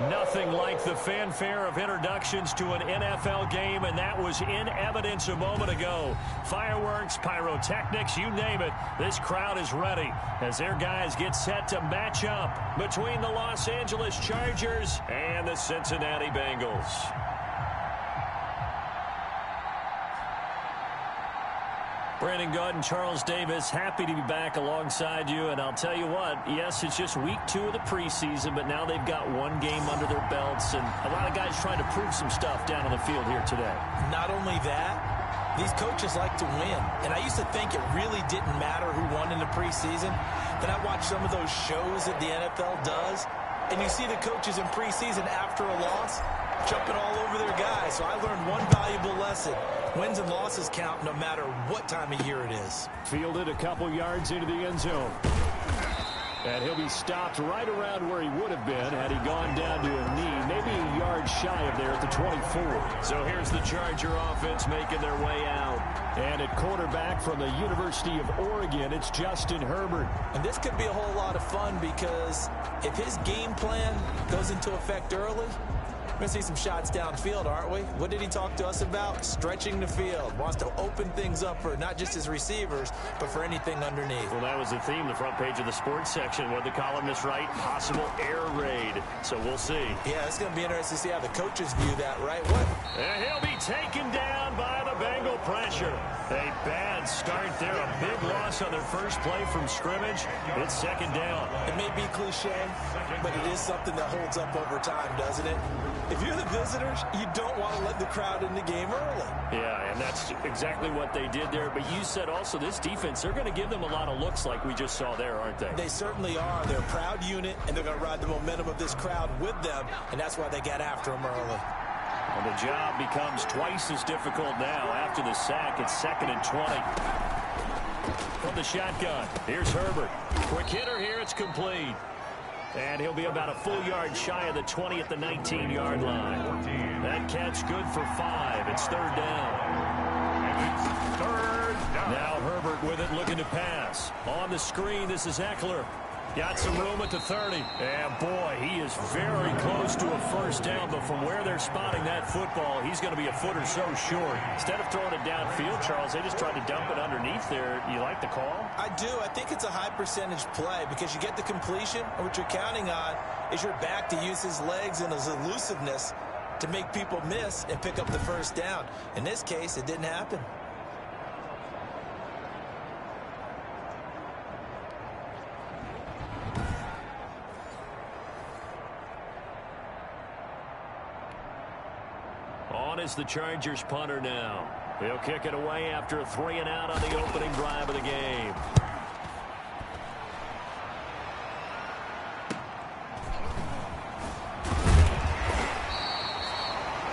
Nothing like the fanfare of introductions to an NFL game, and that was in evidence a moment ago. Fireworks, pyrotechnics, you name it. This crowd is ready as their guys get set to match up between the Los Angeles Chargers and the Cincinnati Bengals. Brandon Gaud and Charles Davis, happy to be back alongside you. And I'll tell you what, yes, it's just week 2 of the preseason, but now they've got one game under their belts. And a lot of guys trying to prove some stuff down on the field here today. Not only that, these coaches like to win. And I used to think it really didn't matter who won in the preseason. Then I watched some of those shows that the NFL does. And you see the coaches in preseason after a loss jumping all over their guys. So I learned one valuable lesson. Wins and losses count no matter what time of year it is. Fielded a couple yards into the end zone. And he'll be stopped right around where he would have been had he gone down to a knee, maybe a yard shy of there at the 24. So here's the Charger offense making their way out. And at quarterback from the University of Oregon, it's Justin Herbert. And this could be a whole lot of fun because if his game plan goes into effect early, we're going to see some shots downfield, aren't we? What did he talk to us about? Stretching the field. Wants to open things up for not just his receivers, but for anything underneath. Well, that was the theme, the front page of the sports section. What the columnists write, possible air raid. So we'll see. Yeah, it's going to be interesting to see how the coaches view that, right? What? And he'll be taken down by the Bengal pressure. A bad start there. A big loss on their first play from scrimmage. It's second down. It may be cliche, but it is something that holds up over time, doesn't it? If you're the visitors, you don't want to let the crowd in the game early. Yeah, and that's exactly what they did there. But you said also this defense, they're going to give them a lot of looks like we just saw there, aren't they? They certainly are. They're a proud unit, and they're going to ride the momentum of this crowd with them, and that's why they got after them early. And the job becomes twice as difficult now after the sack. It's 2nd and 20. From the shotgun, here's Herbert. Quick hitter here, it's complete. And he'll be about a full yard shy of the 20 at the 19-yard line. That catch good for 5. It's 3rd down. Now Herbert with it, looking to pass. On the screen, this is Eckler. Got some room at the 30. And boy, he is very close to a first down, but from where they're spotting that football, he's going to be a foot or so short. Instead of throwing it downfield, Charles, they just tried to dump it underneath there. You like the call? I do. I think it's a high percentage play because you get the completion, and what you're counting on is your back to use his legs and his elusiveness to make people miss and pick up the first down. In this case, it didn't happen. On is the Chargers punter now. He'll kick it away after a 3-and-out on the opening drive of the game.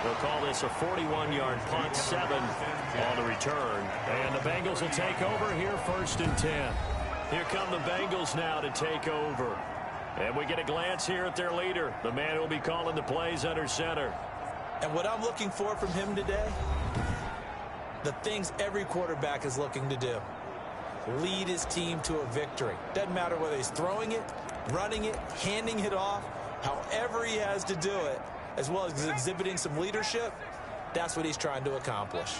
They'll call this a 41-yard punt, 7 on the return. And the Bengals will take over here, 1st and 10. Here come the Bengals now to take over. And we get a glance here at their leader, the man who will be calling the plays under center. And what I'm looking for from him today, the things every quarterback is looking to do. Lead his team to a victory. Doesn't matter whether he's throwing it, running it, handing it off, however he has to do it, as well as exhibiting some leadership, that's what he's trying to accomplish.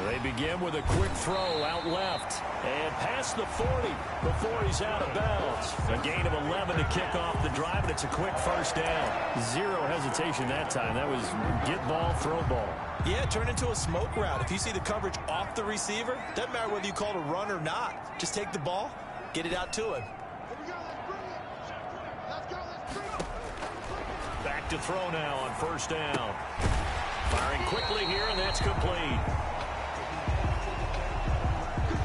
They begin with a quick throw out left and past the 40 before he's out of bounds. A gain of 11 to kick off the drive, and it's a quick first down. Zero hesitation that time. That was get ball, throw ball. Yeah, turn into a smoke route. If you see the coverage off the receiver, doesn't matter whether you call it a run or not. Just take the ball, get it out to him. Back to throw now on first down. Firing quickly here, and that's complete.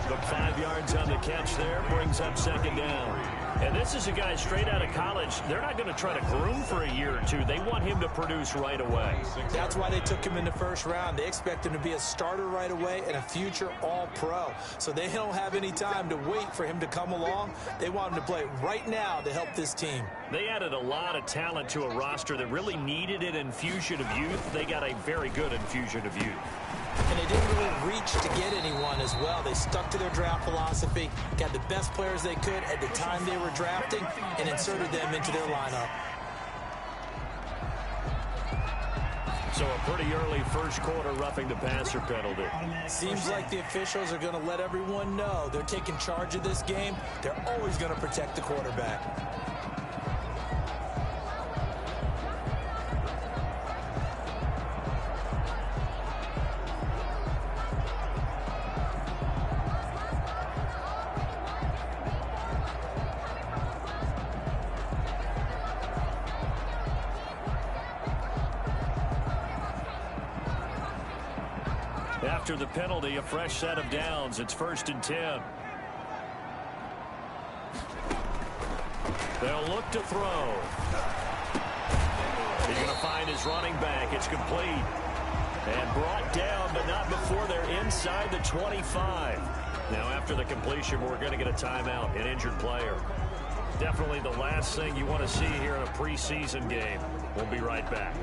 The 5 yards on the catch there brings up second down. And this is a guy straight out of college. They're not going to try to groom for a year or two. They want him to produce right away. That's why they took him in the first round. They expect him to be a starter right away and a future all-pro. So they don't have any time to wait for him to come along. They want him to play right now to help this team. They added a lot of talent to a roster that really needed an infusion of youth. They got a very good infusion of youth. And they didn't really reach to get anyone as well. They stuck to their draft philosophy, got the best players they could at the time they were drafting, and inserted them into their lineup. So a pretty early first quarter roughing the passer penalty. Seems like the officials are going to let everyone know they're taking charge of this game. They're always going to protect the quarterback. After the penalty, a fresh set of downs. It's 1st and 10. They'll look to throw. He's going to find his running back. It's complete. And brought down, but not before they're inside the 25. Now, after the completion, we're going to get a timeout, an injured player. Definitely the last thing you want to see here in a preseason game. We'll be right back.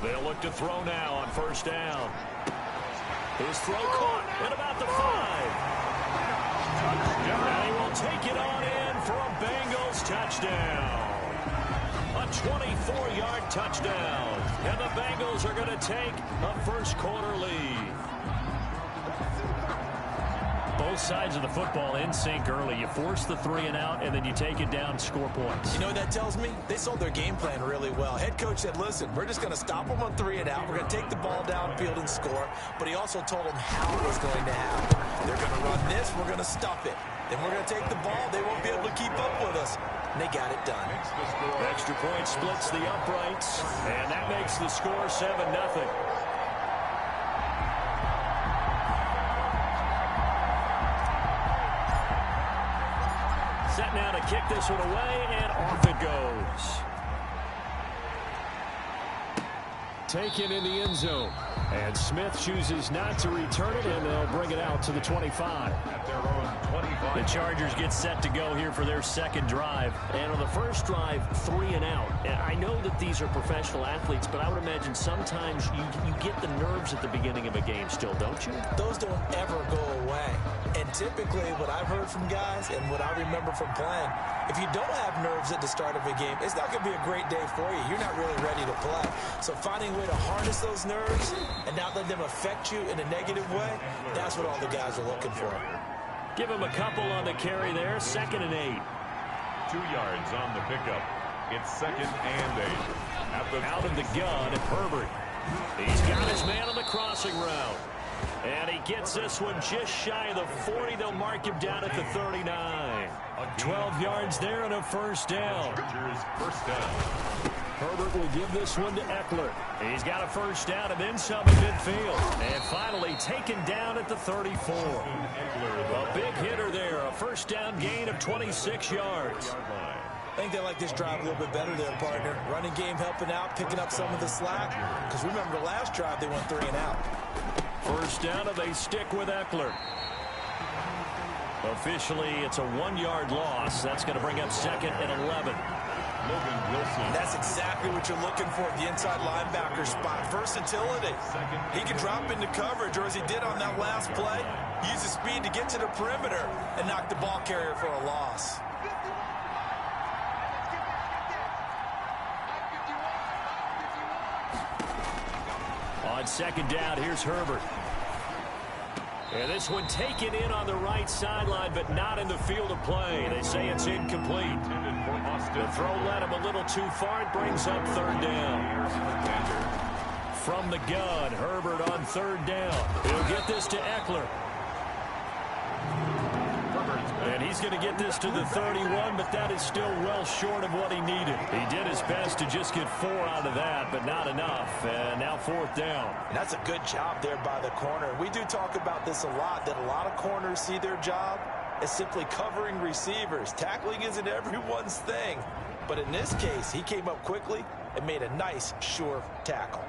They'll look to throw now on first down. His throw caught at about the 5. And he will take it on in for a Bengals touchdown. A 24-yard touchdown. And the Bengals are going to take a first quarter lead. Both sides of the football in sync early. You force the 3 and out, and then you take it down, score points. You know what that tells me? They sold their game plan really well. Head coach said, listen, we're just going to stop them on 3 and out. We're going to take the ball downfield and score. But he also told them how it was going to happen. They're going to run this. We're going to stuff it. Then we're going to take the ball. They won't be able to keep up with us. And they got it done. Extra point splits the uprights, and that makes the score 7-0. Set now to kick this one away, and off it goes. Taken in the end zone. And Smith chooses not to return it, and they'll bring it out to the 25. At their own 25. The Chargers get set to go here for their second drive. And on the first drive, 3 and out. And I know that these are professional athletes, but I would imagine sometimes you get the nerves at the beginning of a game still, don't you? Those don't ever go away. And typically what I've heard from guys and what I remember from playing, if you don't have nerves at the start of a game, it's not going to be a great day for you. You're not really ready to play. So finding a way to harness those nerves and not let them affect you in a negative way, that's what all the guys are looking for. Give him a couple on the carry there. 2nd and 8. 2 yards on the pickup. It's 2nd and 8. Out of the gun, Herbert. He's got his man on the crossing route. And he gets this one just shy of the 40. They'll mark him down at the 39. 12 yards there and a first down. First down. Herbert will give this one to Eckler. He's got a first down and then some in midfield. And finally taken down at the 34. A big hitter there. A first down gain of 26 yards. I think they like this drive a little bit better there, partner. Running game helping out, picking up some of the slack. Because remember, the last drive they went 3 and out. First down, and they stick with Eckler. Officially, it's a 1-yard loss. That's going to bring up 2nd and 11. Logan Wilson. That's exactly what you're looking for at the inside linebacker spot. Versatility. He can drop into coverage, or as he did on that last play, Use the speed to get to the perimeter and knock the ball carrier for a loss. On second down, here's Herbert. And this one taken in on the right sideline, but not in the field of play. They say it's incomplete. The throw led him a little too far. It brings up third down. From the gun, Herbert on third down. He'll get this to Eckler. And he's going to get this to the 31, but that is still well short of what he needed. He did his best to just get 4 out of that, but not enough. And now fourth down. And that's a good job there by the corner. We do talk about this a lot, that a lot of corners see their job as simply covering receivers. Tackling isn't everyone's thing. But in this case, he came up quickly and made a nice, sure tackle.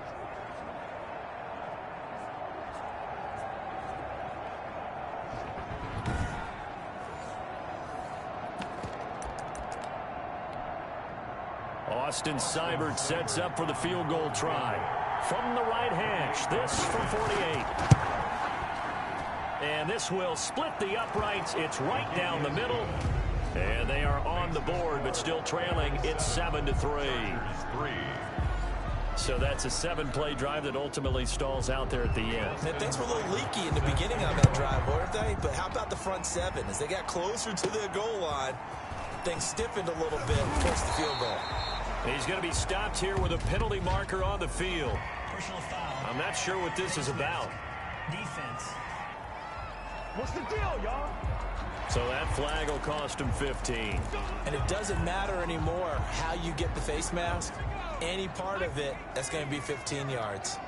Austin Seibert sets up for the field goal try. From the right hash, this from 48. And this will split the uprights. It's right down the middle. And they are on the board, but still trailing. It's 7-3. So that's a 7-play drive that ultimately stalls out there at the end. And things were a little leaky in the beginning on that drive, weren't they? But how about the front 7? As they got closer to the goal line, things stiffened a little bit towards the field goal. He's going to be stopped here with a penalty marker on the field. Personal foul. I'm not sure what this is about. Defense. What's the deal, y'all? So that flag will cost him 15. And it doesn't matter anymore how you get the face mask. Any part of it, that's going to be 15 yards.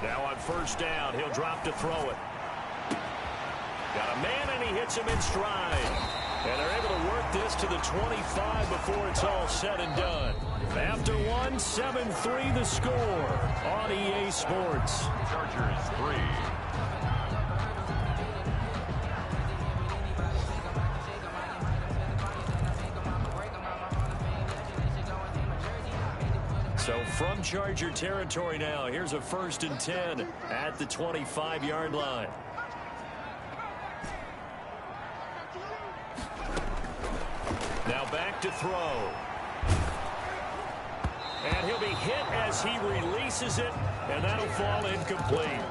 Now on first down, he'll drop to throw it. Got a man, and he hits him in stride. And they're able to work this to the 25 before it's all said and done. After one, 7-3 the score on EA Sports. Chargers 3. So from Charger territory now, here's a 1st and 10 at the 25-yard line. Now back to throw. And he'll be hit as he releases it, and that'll fall incomplete.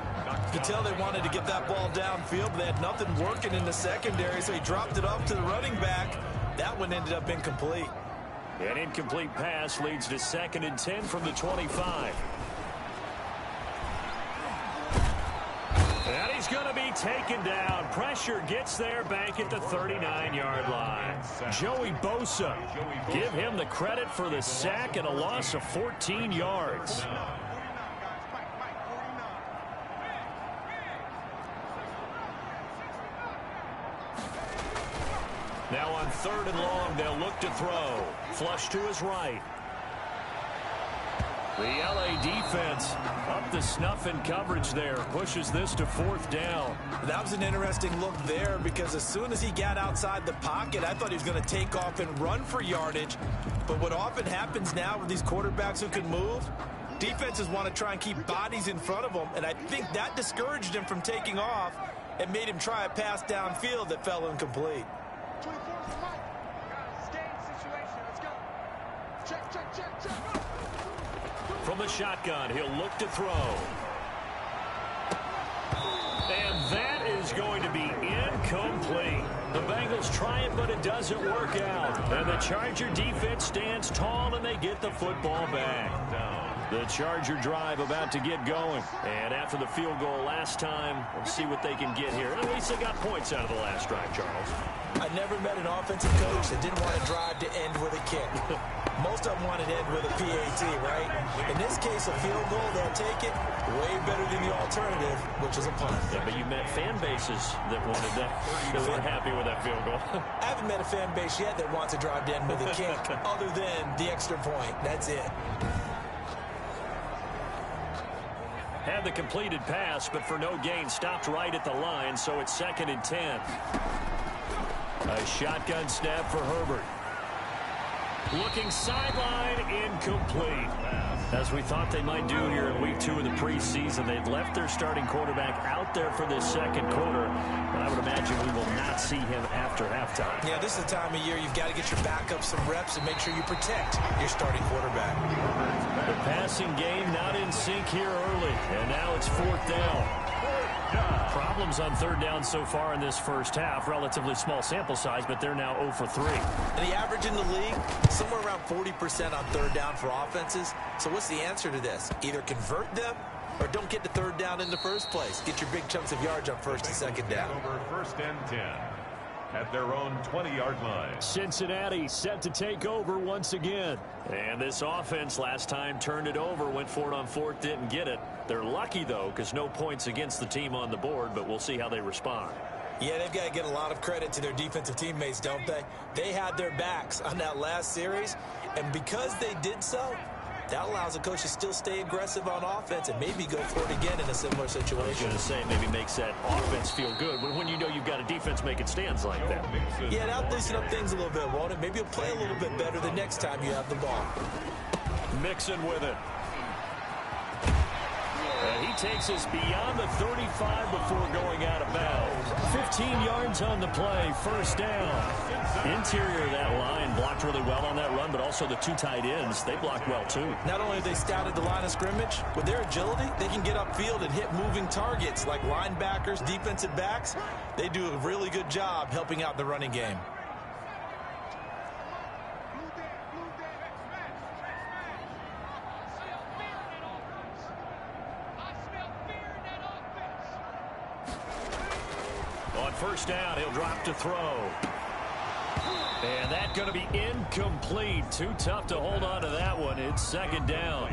You can tell they wanted to get that ball downfield, but they had nothing working in the secondary, so he dropped it off to the running back. That one ended up incomplete. An incomplete pass leads to 2nd and 10 from the 25. And he's going to be taken down. Pressure gets there back at the 39-yard line. Joey Bosa, give him the credit for the sack and a loss of 14 yards. Now on 3rd and long, they'll look to throw. Flush to his right. The LA defense up the snuff in coverage there. Pushes this to 4th down. That was an interesting look there because as soon as he got outside the pocket, I thought he was going to take off and run for yardage. But what often happens now with these quarterbacks who can move, defenses want to try and keep bodies in front of them. And I think that discouraged him from taking off and made him try a pass downfield that fell incomplete. From the shotgun, he'll look to throw. And that is going to be incomplete. The Bengals try it, but it doesn't work out. And the Charger defense stands tall, and they get the football back. The Charger drive about to get going. And after the field goal last time, we'll see what they can get here. And at least they got points out of the last drive, Charles. I never met an offensive coach that didn't want to drive to end with a kick. Most of them wanted to end with a PAT, right? In this case, a field goal, they'll take it way better than the alternative, which is a punt. Yeah, but you met fan bases that wanted that, that were happy with that field goal. I haven't met a fan base yet that wants to drive to end with a kick other than the extra point. That's it. Had the completed pass, but for no gain, stopped right at the line, so it's 2nd and 10. A shotgun snap for Herbert. Looking sideline, incomplete. As we thought they might do here in week 2 of the preseason, they'd left their starting quarterback out there for this second quarter, but I would imagine we will not see him after halftime. Yeah, this is the time of year you've got to get your backup some reps and make sure you protect your starting quarterback. The passing game not in sync here early, and now it's 4th down. Problems on 3rd down so far in this first half. Relatively small sample size, but they're now 0 for 3. And the average in the league, somewhere around 40% on 3rd down for offenses. So what's the answer to this? Either convert them or don't get the 3rd down in the first place. Get your big chunks of yards on 1st and 2nd down. Over 1st and 10 at their own 20-yard line. Cincinnati set to take over once again. And this offense last time turned it over, went for it on 4th, didn't get it. They're lucky, though, because no points against the team on the board, but we'll see how they respond. Yeah, they've got to get a lot of credit to their defensive teammates, don't they? They had their backs on that last series, and because they did so, that allows a coach to still stay aggressive on offense and maybe go for it again in a similar situation. I was going to say, maybe makes that offense feel good, but when you know you've got a defense making stands like that. Yeah, that'll loosen up things a little bit, won't it? Maybe you'll play a little bit better the next time you have the ball. Mixon with it. He takes us beyond the 35 before going out of bounds. 15 yards on the play, 1st down. Interior of that line blocked really well on that run, but also the 2 tight ends, they blocked well too. Not only have they scouted the line of scrimmage, with their agility, they can get upfield and hit moving targets like linebackers, defensive backs. They do a really good job helping out the running game. On 1st down, he'll drop to throw. And that's going to be incomplete. Too tough to hold on to that one. It's 2nd down.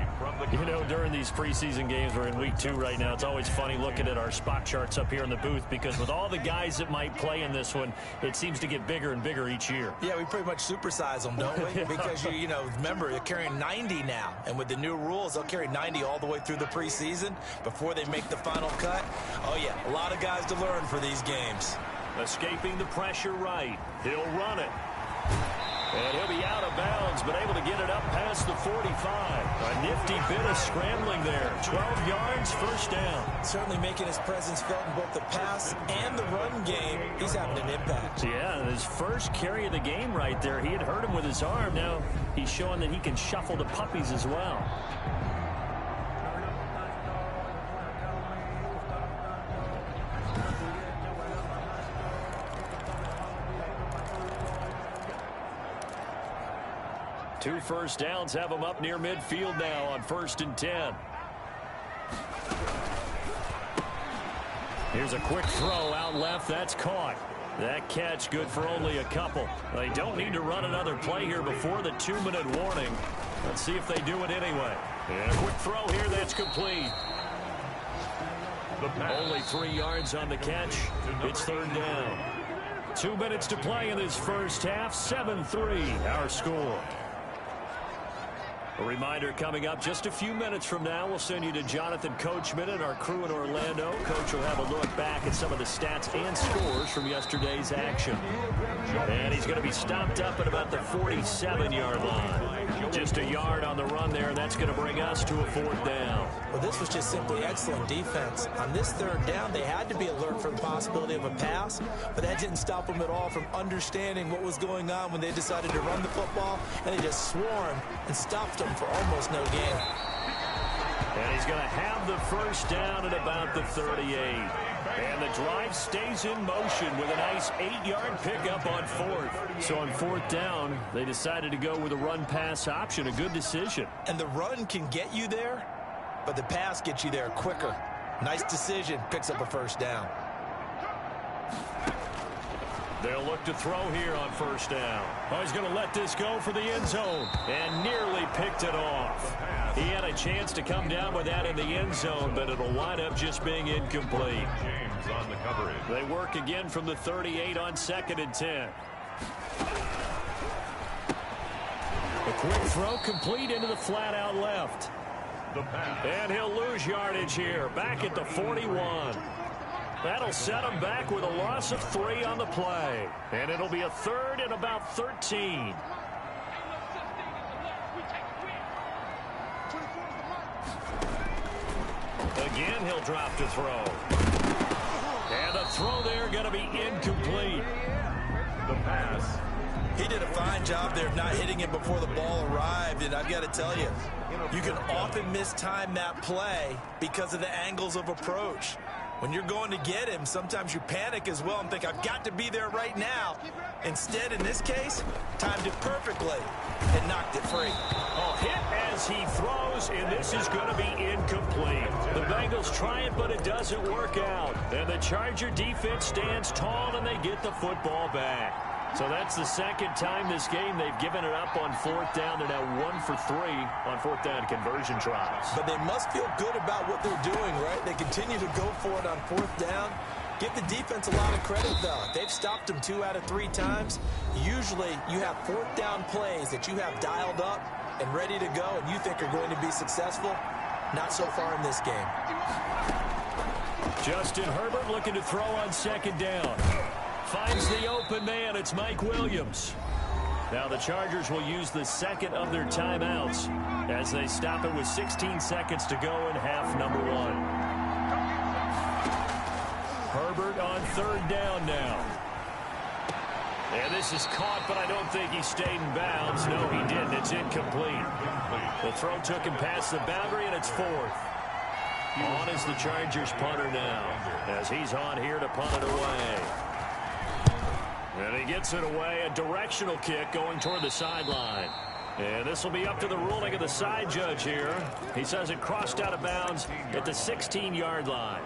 You know, during these preseason games, we're in week 2 right now. It's always funny looking at our spot charts up here in the booth because with all the guys that might play in this one, it seems to get bigger and bigger each year. Yeah, we pretty much supersize them, don't we? Because, you know, remember, they're carrying 90 now. And with the new rules, they'll carry 90 all the way through the preseason before they make the final cut. Oh, yeah, a lot of guys to learn for these games. Escaping the pressure right. He'll run it. And he'll be out of bounds, but able to get it up past the 45. A nifty bit of scrambling there. 12 yards, 1st down. Certainly making his presence felt in both the pass and the run game. He's having an impact. Yeah, his first carry of the game right there. He had hurt him with his arm. Now he's showing that he can shuffle the puppies as well. Two 1st downs have him up near midfield now on 1st and 10. Here's a quick throw out left. That's caught. That catch good for only a couple. They don't need to run another play here before the 2-minute warning. Let's see if they do it anyway. And a quick throw here. That's complete. Only 3 yards on the catch. It's 3rd down. 2 minutes to play in this first half. 7-3 our score. A reminder coming up just a few minutes from now. We'll send you to Jonathan Coachman and our crew in Orlando. Coach will have a look back at some of the stats and scores from yesterday's action. And he's going to be stopped up at about the 47-yard line. Just a yard on the run there. That's going to bring us to a 4th down. Well, this was just simply excellent defense. On this 3rd down, they had to be alert for the possibility of a pass, but that didn't stop them at all from understanding what was going on when they decided to run the football, and they just swarmed and stopped them for almost no gain. And he's going to have the 1st down at about the 38. And the drive stays in motion with a nice 8-yard pickup on 4th. So on 4th down, they decided to go with a run-pass option. A good decision. And the run can get you there, but the pass gets you there quicker. Nice decision. Picks up a 1st down. They'll look to throw here on 1st down. Oh, he's going to let this go for the end zone. And nearly picked it off. He had a chance to come down with that in the end zone, but it'll wind up just being incomplete. James on the coverage. They work again from the 38 on 2nd and 10. A quick throw complete into the flat out left. And he'll lose yardage here, back at the 41. That'll set him back with a loss of 3 on the play. And it'll be a 3rd and about 13. Again, he'll drop to throw. And the throw there going to be incomplete. The pass. He did a fine job there of not hitting it before the ball arrived, and I've got to tell you, you can often mistime that play because of the angles of approach. When you're going to get him, sometimes you panic as well and think, I've got to be there right now. Instead, in this case, timed it perfectly and knocked it free. Oh, hit as he throws, and this is going to be incomplete. The Bengals try it, but it doesn't work out. And the Charger defense stands tall, and they get the football back. So that's the second time this game they've given it up on 4th down. They're now 1 for 3 on 4th down conversion tries. But they must feel good about what they're doing, right? They continue to go for it on 4th down. Give the defense a lot of credit, though. They've stopped them 2 out of 3 times. Usually you have 4th down plays that you have dialed up and ready to go and you think are going to be successful. Not so far in this game. Justin Herbert looking to throw on 2nd down. Finds the open man. It's Mike Williams. Now the Chargers will use the 2nd of their timeouts as they stop it with 16 seconds to go in half number 1. Herbert on 3rd down now. And this is caught, but I don't think he stayed in bounds. No, he didn't. It's incomplete. The throw took him past the boundary, and it's 4th. On is the Chargers punter now as he's on here to punt it away. And he gets it away, a directional kick going toward the sideline. And this will be up to the ruling of the side judge here. He says it crossed out of bounds at the 16-yard line.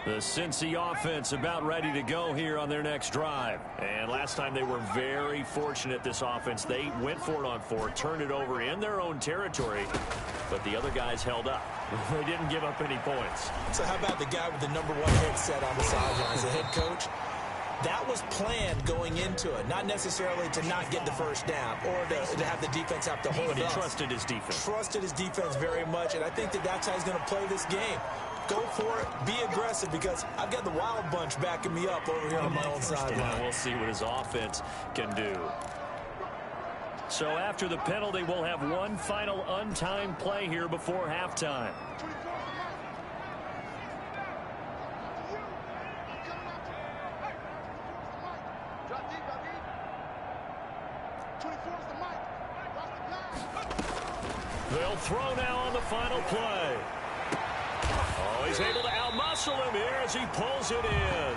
The Cincy offense about ready to go here on their next drive. And last time they were very fortunate, this offense. They went for it on 4, turned it over in their own territory, but the other guys held up. They didn't give up any points. So how about the guy with the number 1 headset on the sidelines, the head coach? That was planned going into it, not necessarily to not get the first down or to have the defense have to hold But he up. trusted his defense. Trusted his defense very much, and I think that's how he's going to play this game. Go for it, be aggressive, because I've got the wild bunch backing me up over here on my own sideline. We'll see what his offense can do. So after the penalty, we'll have one final untimed play here before halftime. They'll throw now on the final play. Oh, he's able to outmuscle him here as he pulls it in.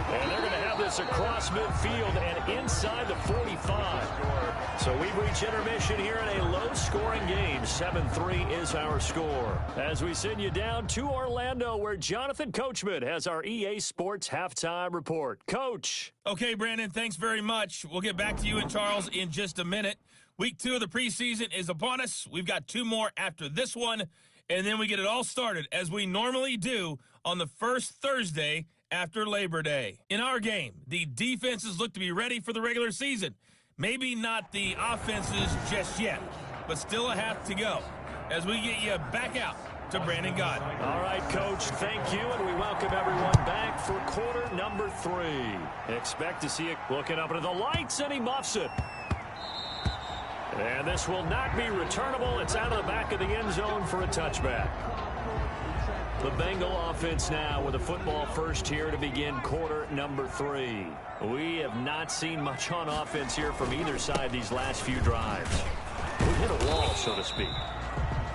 And they're going to have this across midfield and inside the 45. So we've reached intermission here in a low-scoring game. 7-3 is our score. As we send you down to Orlando, where Jonathan Coachman has our EA Sports halftime report. Coach. Okay, Brandon, thanks very much. We'll get back to you and Charles in just a minute. Week 2 of the preseason is upon us. We've got 2 more after this one, and then we get it all started, as we normally do, on the first Thursday after Labor Day. In our game, the defenses look to be ready for the regular season. Maybe not the offenses just yet, but still a half to go as we get you back out to Brandon Gott. All right, Coach, thank you, and we welcome everyone back for quarter number 3. Expect to see it looking up into the lights, and he muffs it. And this will not be returnable. It's out of the back of the end zone for a touchback. The Bengal offense now with a football first here to begin quarter number 3. We have not seen much on offense here from either side these last few drives. We hit a wall, so to speak.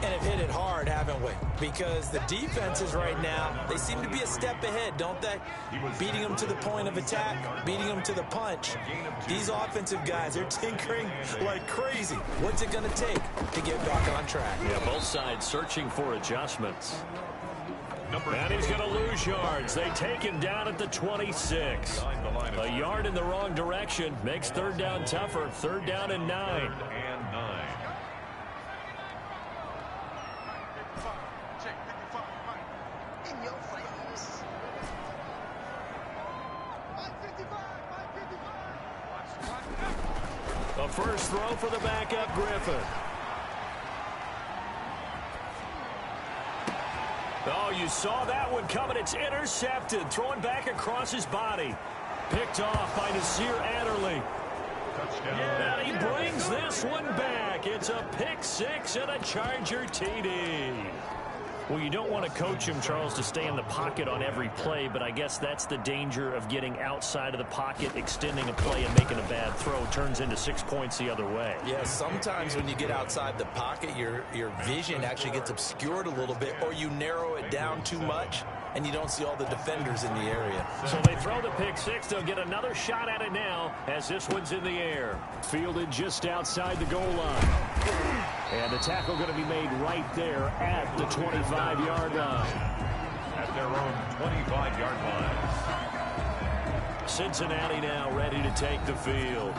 And have hit it hard, haven't we? Because the defenses right now, they seem to be a step ahead, don't they? Beating them to the point of attack, beating them to the punch. These offensive guys, they're tinkering like crazy. What's it going to take to get back on track? Yeah, both sides searching for adjustments. And he's going to lose yards. They take him down at the 26. A yard in the wrong direction makes third down tougher. Third down and 9. A first throw for the backup Griffin. Oh, you saw that one coming. It's intercepted. Throwing back across his body. Picked off by Nasir Adderley. And he brings this one back. It's a pick six and a Charger TD. Well, you don't want to coach him, Charles, to stay in the pocket on every play, but I guess that's the danger of getting outside of the pocket, extending a play and making a bad throw. Turns into 6 points the other way. Yeah, sometimes when you get outside the pocket, your vision actually gets obscured a little bit, or you narrow it down too much, and you don't see all the defenders in the area. So they throw the pick six. They'll get another shot at it now as this one's in the air. Fielded just outside the goal line. And the tackle going to be made right there at the 25-yard line. At their own 25-yard line. Cincinnati now ready to take the field.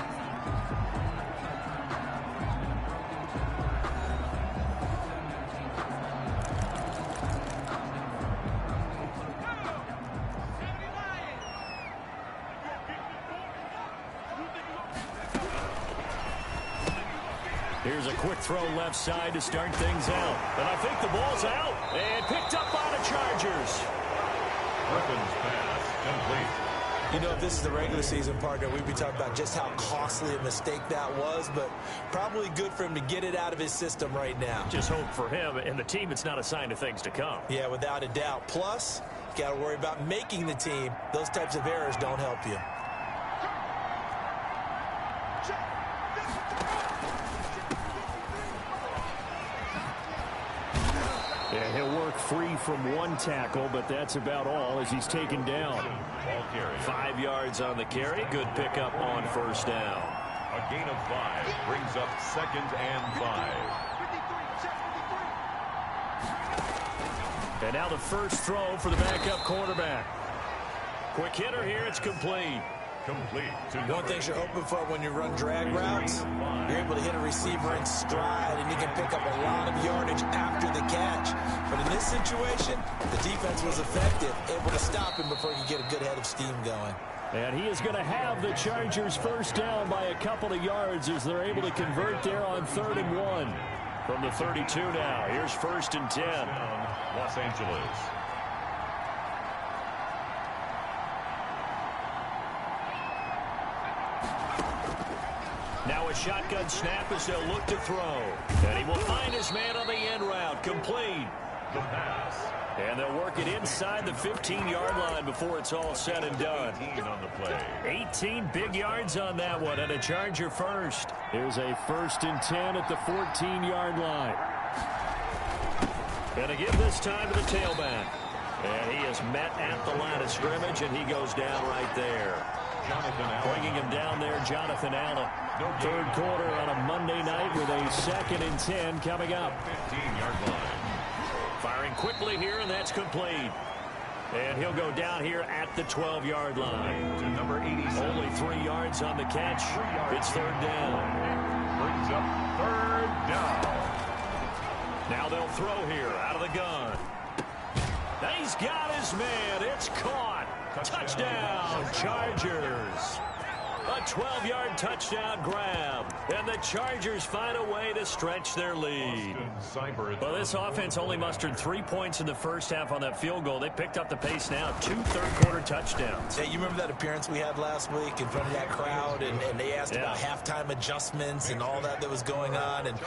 Here's a quick throw left side to start things out. And I think the ball's out. And picked up by the Chargers. Griffin's pass complete. You know, if this is the regular season, partner, we'd be talking about just how costly a mistake that was, but probably good for him to get it out of his system right now. Just hope for him and the team it's not a sign of things to come. Yeah, without a doubt. Plus, got to worry about making the team. Those types of errors don't help you. Yeah, he'll work free from one tackle, but that's about all as he's taken down. 5 yards on the carry. Good pickup on first down. A gain of 5 brings up 2nd and 5. And now the first throw for the backup quarterback. Quick hitter here. It's complete. Complete to One thing you're hoping for when you run drag routes, you're able to hit a receiver in stride, and you can pick up a lot of yardage after the catch. But in this situation, the defense was effective, able to stop him before he could get a good head of steam going. And he is going to have the Chargers first down by a couple of yards as they're able to convert there on 3rd and 1. From the 32 now, here's 1st and 10. Los Angeles. Now a shotgun snap as they'll look to throw. And he will find his man on the end route. Complete. The pass. And they'll work it inside the 15-yard line before it's all said and done. 18 on the play. 18 big yards on that one, and a Charger first. Here's a 1st and 10 at the 14-yard line. Going to give this time to the tailback. And he is met at the line of scrimmage, and he goes down right there. Jonathan Allen. Bringing him down there, Jonathan Allen. 3rd quarter on a Monday night with a 2nd and 10 coming up. 15-yard line. Firing quickly here, and that's complete. And he'll go down here at the 12-yard line. To number 87. Only 3 yards on the catch. It's 3rd down. Brings up 3rd down. Now they'll throw here out of the gun. He's got his man. It's caught. Touchdown, Chargers. A 12-yard touchdown grab. And the Chargers find a way to stretch their lead. Well, this offense only mustered 3 points in the first half on that field goal. They picked up the pace now. 2 third-quarter touchdowns. Hey, you remember that appearance we had last week in front of that crowd, and they asked about halftime adjustments and all that was going on. And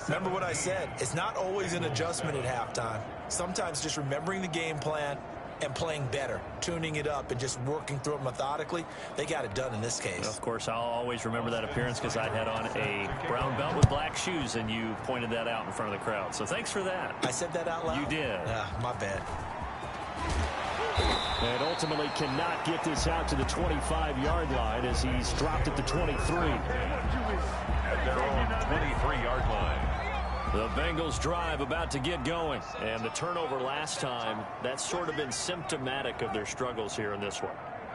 remember what I said. It's not always an adjustment at halftime. Sometimes just remembering the game plan and playing better, tuning it up, and just working through it methodically. They got it done in this case. Of course, I'll always remember that appearance because I had on a brown belt with black shoes, and you pointed that out in front of the crowd. So thanks for that. I said that out loud? You did. My bad. And ultimately cannot get this out to the 25-yard line as he's dropped at the 23. At their own 23-yard line. The Bengals drive about to get going. And the turnover last time, that's sort of been symptomatic of their struggles here in this one.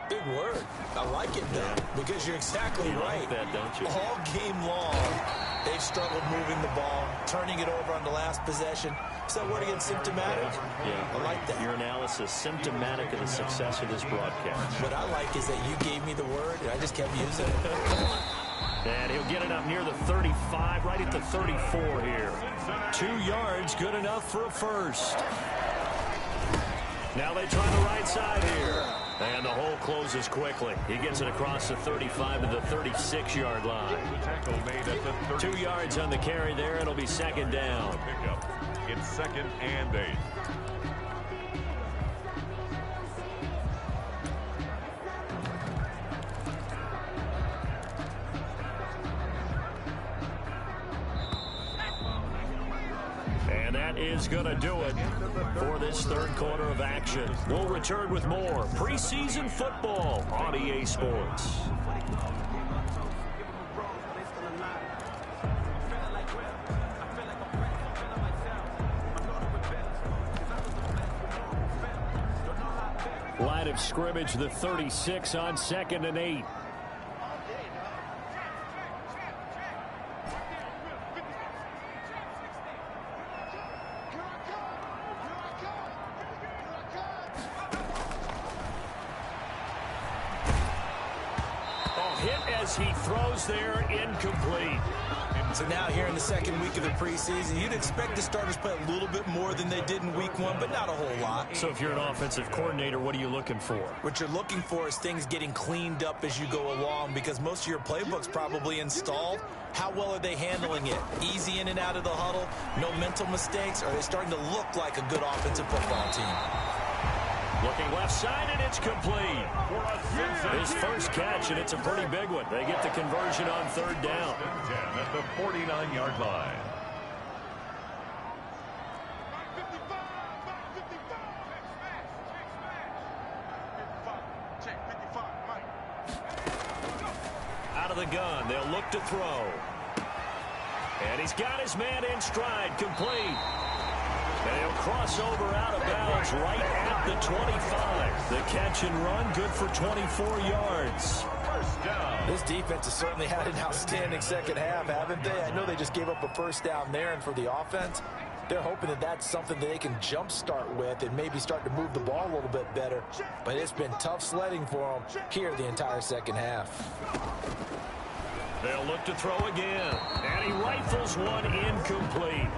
Big word. I like it, though, because you're exactly right. Like that, don't you? All game long, they've struggled moving the ball, turning it over on the last possession. Is that word again, symptomatic? Yeah. I like that. Your analysis, symptomatic of the success of this broadcast. What I like is that you gave me the word, and I just kept using it. And he'll get it up near the 35, right at the 34 here. 2 yards, good enough for a first. Now they try the right side here. And the hole closes quickly. He gets it across the 35 to the 36-yard line. 2 yards on the carry there. It'll be second down. It's 2nd and 8. And that is going to do it for this third quarter of action. We'll return with more preseason football on EA Sports. Line of scrimmage, the 36 on 2nd and 8. He throws there, incomplete. So now here in the second week of the preseason, you'd expect the starters play a little bit more than they did in week 1, but not a whole lot. So if you're an offensive coordinator, what are you looking for? What you're looking for is things getting cleaned up as you go along, because most of your playbook's probably installed. How well are they handling it? Easy in and out of the huddle, no mental mistakes? Are they starting to look like a good offensive football team? Looking left side, and it's complete. His first catch, and it's a pretty big one. They get the conversion on third down. 10 at the 49-yard line. Out of the gun, they'll look to throw. And he's got his man in stride, complete. And he'll cross over out of bounds right at the 25. The catch and run, good for 24 yards. First down. This defense has certainly had an outstanding second half, haven't they? I know they just gave up a first down there, and for the offense, they're hoping that that's something that they can jumpstart with and maybe start to move the ball a little bit better. But it's been tough sledding for them here the entire second half. They'll look to throw again, and he rifles one incomplete.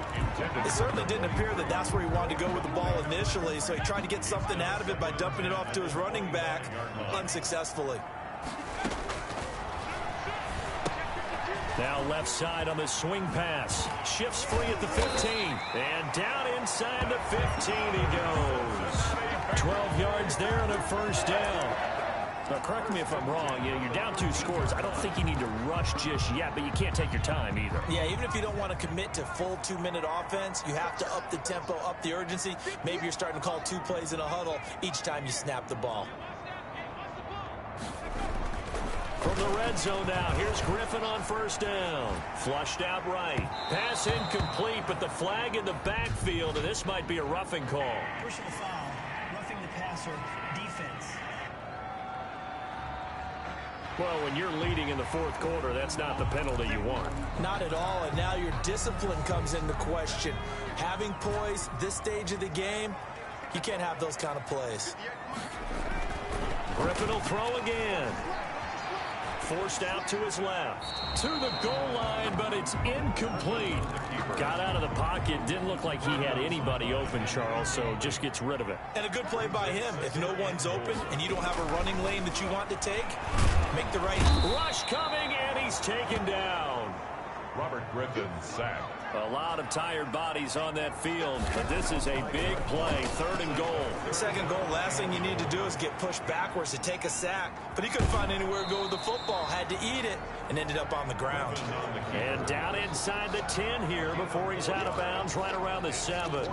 It certainly didn't appear that that's where he wanted to go with the ball initially, so he tried to get something out of it by dumping it off to his running back unsuccessfully. Now left side on the swing pass. Shifts free at the 15. And down inside the 15 he goes. 12 yards there and a first down. Now, correct me if I'm wrong. You're down 2 scores. I don't think you need to rush just yet, but you can't take your time either. Yeah, even if you don't want to commit to full 2-minute offense, you have to up the tempo, up the urgency. Maybe you're starting to call 2 plays in a huddle each time you snap the ball. From the red zone now, here's Griffin on first down. Flushed out right. Pass incomplete, but the flag in the backfield, and this might be a roughing call. Personal foul, roughing the passer, defense. Well, when you're leading in the fourth quarter, that's not the penalty you want. Not at all, and now your discipline comes into question. Having poise this stage of the game, you can't have those kind of plays. Griffin will throw again. Forced out to his left. To the goal line, but it's incomplete. Got out of the pocket. Didn't look like he had anybody open, Charles, so just gets rid of it. And a good play by him. If no one's open and you don't have a running lane that you want to take, make the right. Rush coming, and he's taken down. Robert Griffin sacked. A lot of tired bodies on that field, but this is a big play. 3rd and goal. Second goal, last thing you need to do is get pushed backwards to take a sack. But he couldn't find anywhere to go with the football. Had to eat it and ended up on the ground. And down inside the 10 here before he's out of bounds right around the 7.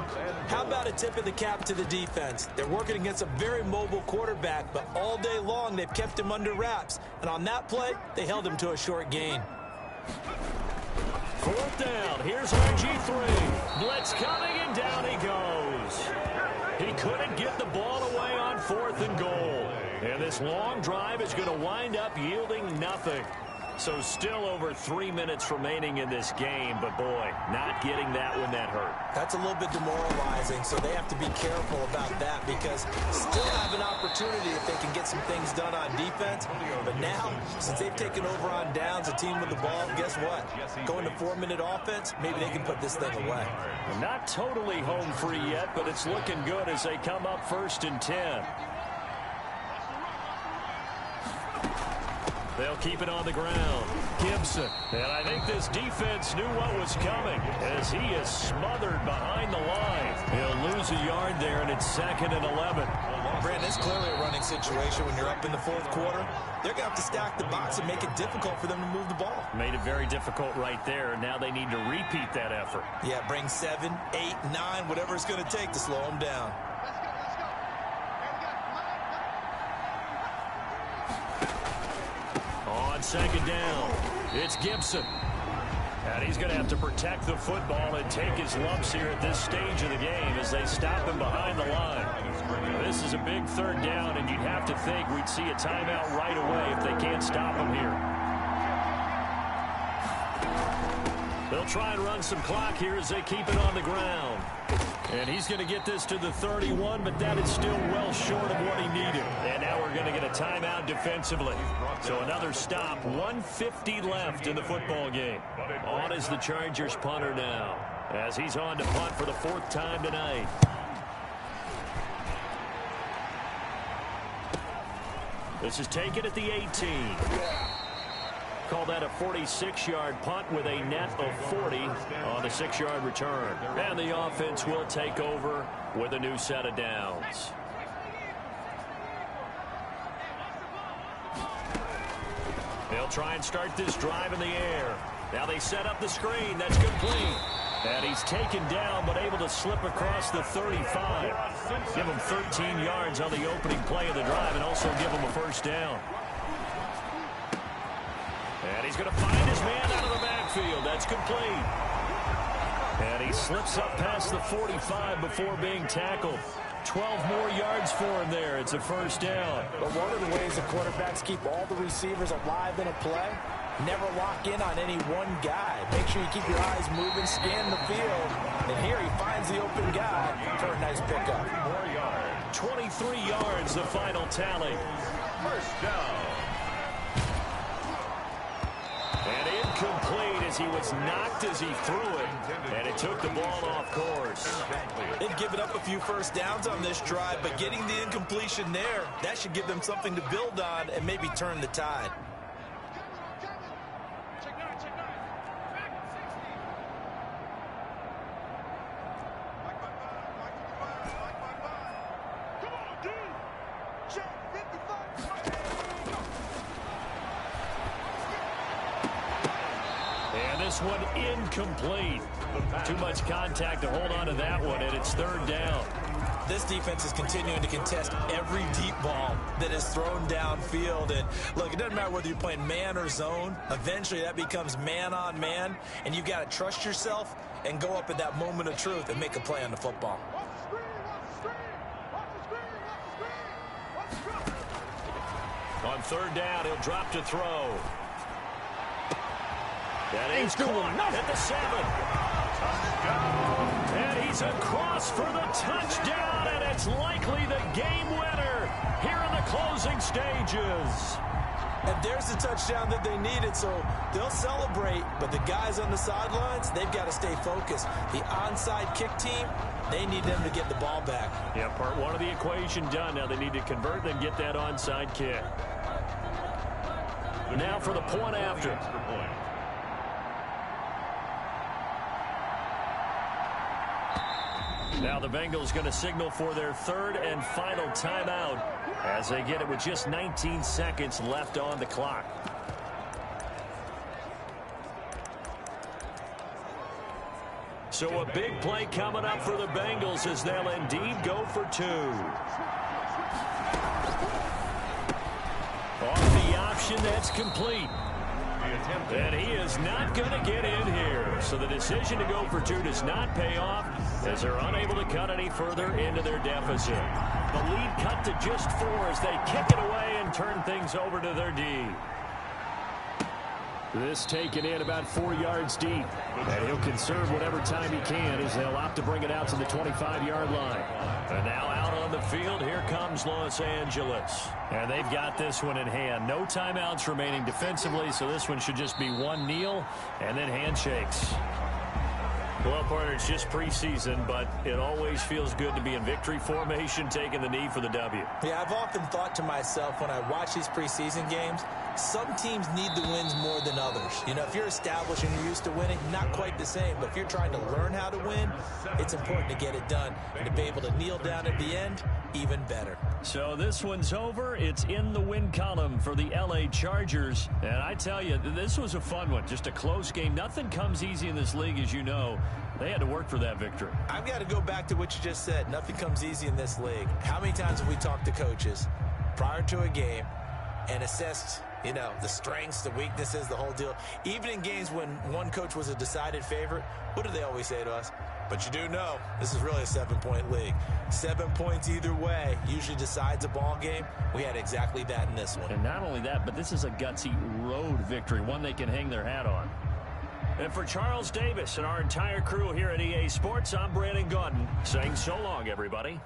How about a tip of the cap to the defense? They're working against a very mobile quarterback, but all day long they've kept him under wraps. And on that play, they held him to a short gain. 4th down. Here's RG3. Blitz coming, and down he goes. He couldn't get the ball away on 4th and goal. And this long drive is going to wind up yielding nothing. So still over 3 minutes remaining in this game, but boy, not getting that when that hurt. That's a little bit demoralizing, so they have to be careful about that because still have an opportunity if they can get some things done on defense. But now, since they've taken over on downs, a team with the ball, guess what? Going to 4-minute offense, maybe they can put this thing away. Not totally home free yet, but it's looking good as they come up 1st and 10. They'll keep it on the ground. Gibson. And I think this defense knew what was coming as he is smothered behind the line. He'll lose a yard there, and it's 2nd and 11. Brandon, it's clearly a running situation when you're up in the 4th quarter. They're going to have to stack the box and make it difficult for them to move the ball. Made it very difficult right there. Now they need to repeat that effort. Yeah, bring 7, 8, 9, whatever it's going to take to slow them down. On 2nd down, it's Gibson. And he's going to have to protect the football and take his lumps here at this stage of the game as they stop him behind the line. This is a big 3rd down, and you'd have to think we'd see a timeout right away if they can't stop him here. They'll try and run some clock here as they keep it on the ground. And he's going to get this to the 31, but that is still well short of what he needed. And now we're going to get a timeout defensively. So another stop, 1:50 left in the football game. On is the Chargers punter now, as he's on to punt for the 4th time tonight. This is taken at the 18. Call that a 46-yard punt with a net of 40 on the 6-yard return. And the offense will take over with a new set of downs. They'll try and start this drive in the air. Now they set up the screen. That's complete. And he's taken down but able to slip across the 35. Give him 13 yards on the opening play of the drive and also give him a 1st down. And he's going to find his man out of the backfield. That's complete. And he slips up past the 45 before being tackled. 12 more yards for him there. It's a 1st down. But one of the ways the quarterbacks keep all the receivers alive in a play, never lock in on any one guy. Make sure you keep your eyes moving, scan the field. And here he finds the open guy for a nice pickup. 23 yards, the final tally. 1st down. And incomplete as he was knocked as he threw it. And it took the ball off course. They've given up a few 1st downs on this drive, but getting the incompletion there, that should give them something to build on and maybe turn the tide. This one incomplete. Too much contact to hold on to that one, and it's 3rd down. This defense is continuing to contest every deep ball that is thrown downfield. And look, it doesn't matter whether you're playing man or zone. Eventually that becomes man on man, and you've got to trust yourself and go up at that moment of truth and make a play on the football. On 3rd down, he'll drop to throw. That is caught at the 7. And he's across for the touchdown, and it's likely the game winner here in the closing stages. And there's the touchdown that they needed, so they'll celebrate. But the guys on the sidelines, they've got to stay focused. The onside kick team, they need them to get the ball back. Yeah, part 1 of the equation done. Now they need to convert and get that onside kick. Now for the point after. Now the Bengals going to signal for their 3rd and final timeout as they get it with just 19 seconds left on the clock. So a big play coming up for the Bengals as they'll indeed go for 2. Off the option, that's complete. And he is not going to get in here. So the decision to go for 2 does not pay off as they're unable to cut any further into their deficit. The lead cut to just 4 as they kick it away and turn things over to their D. This taken in about 4 yards deep. And he'll conserve whatever time he can as they'll opt to bring it out to the 25-yard line. And now out on the field, here comes Los Angeles. And they've got this one in hand. No timeouts remaining defensively, so this one should just be one kneel and then handshakes. Well, partner, it's just preseason, but it always feels good to be in victory formation, taking the knee for the W. Yeah, I've often thought to myself when I watch these preseason games, some teams need the wins more than others. You know, if you're established and you're used to winning, not quite the same. But if you're trying to learn how to win, it's important to get it done. And to be able to kneel down at the end, even better. So this one's over. It's in the win column for the L.A. Chargers. And I tell you, this was a fun one. Just a close game. Nothing comes easy in this league, as you know. They had to work for that victory. I've got to go back to what you just said. Nothing comes easy in this league. How many times have we talked to coaches prior to a game and assessed, you know, the strengths, the weaknesses, the whole deal? Even in games when one coach was a decided favorite, what do they always say to us? But you do know this is really a 7-point league. 7 points either way usually decides a ball game. We had exactly that in this one. And not only that, but this is a gutsy road victory, one they can hang their hat on. And for Charles Davis and our entire crew here at EA Sports, I'm Brandon Gaudin saying so long, everybody.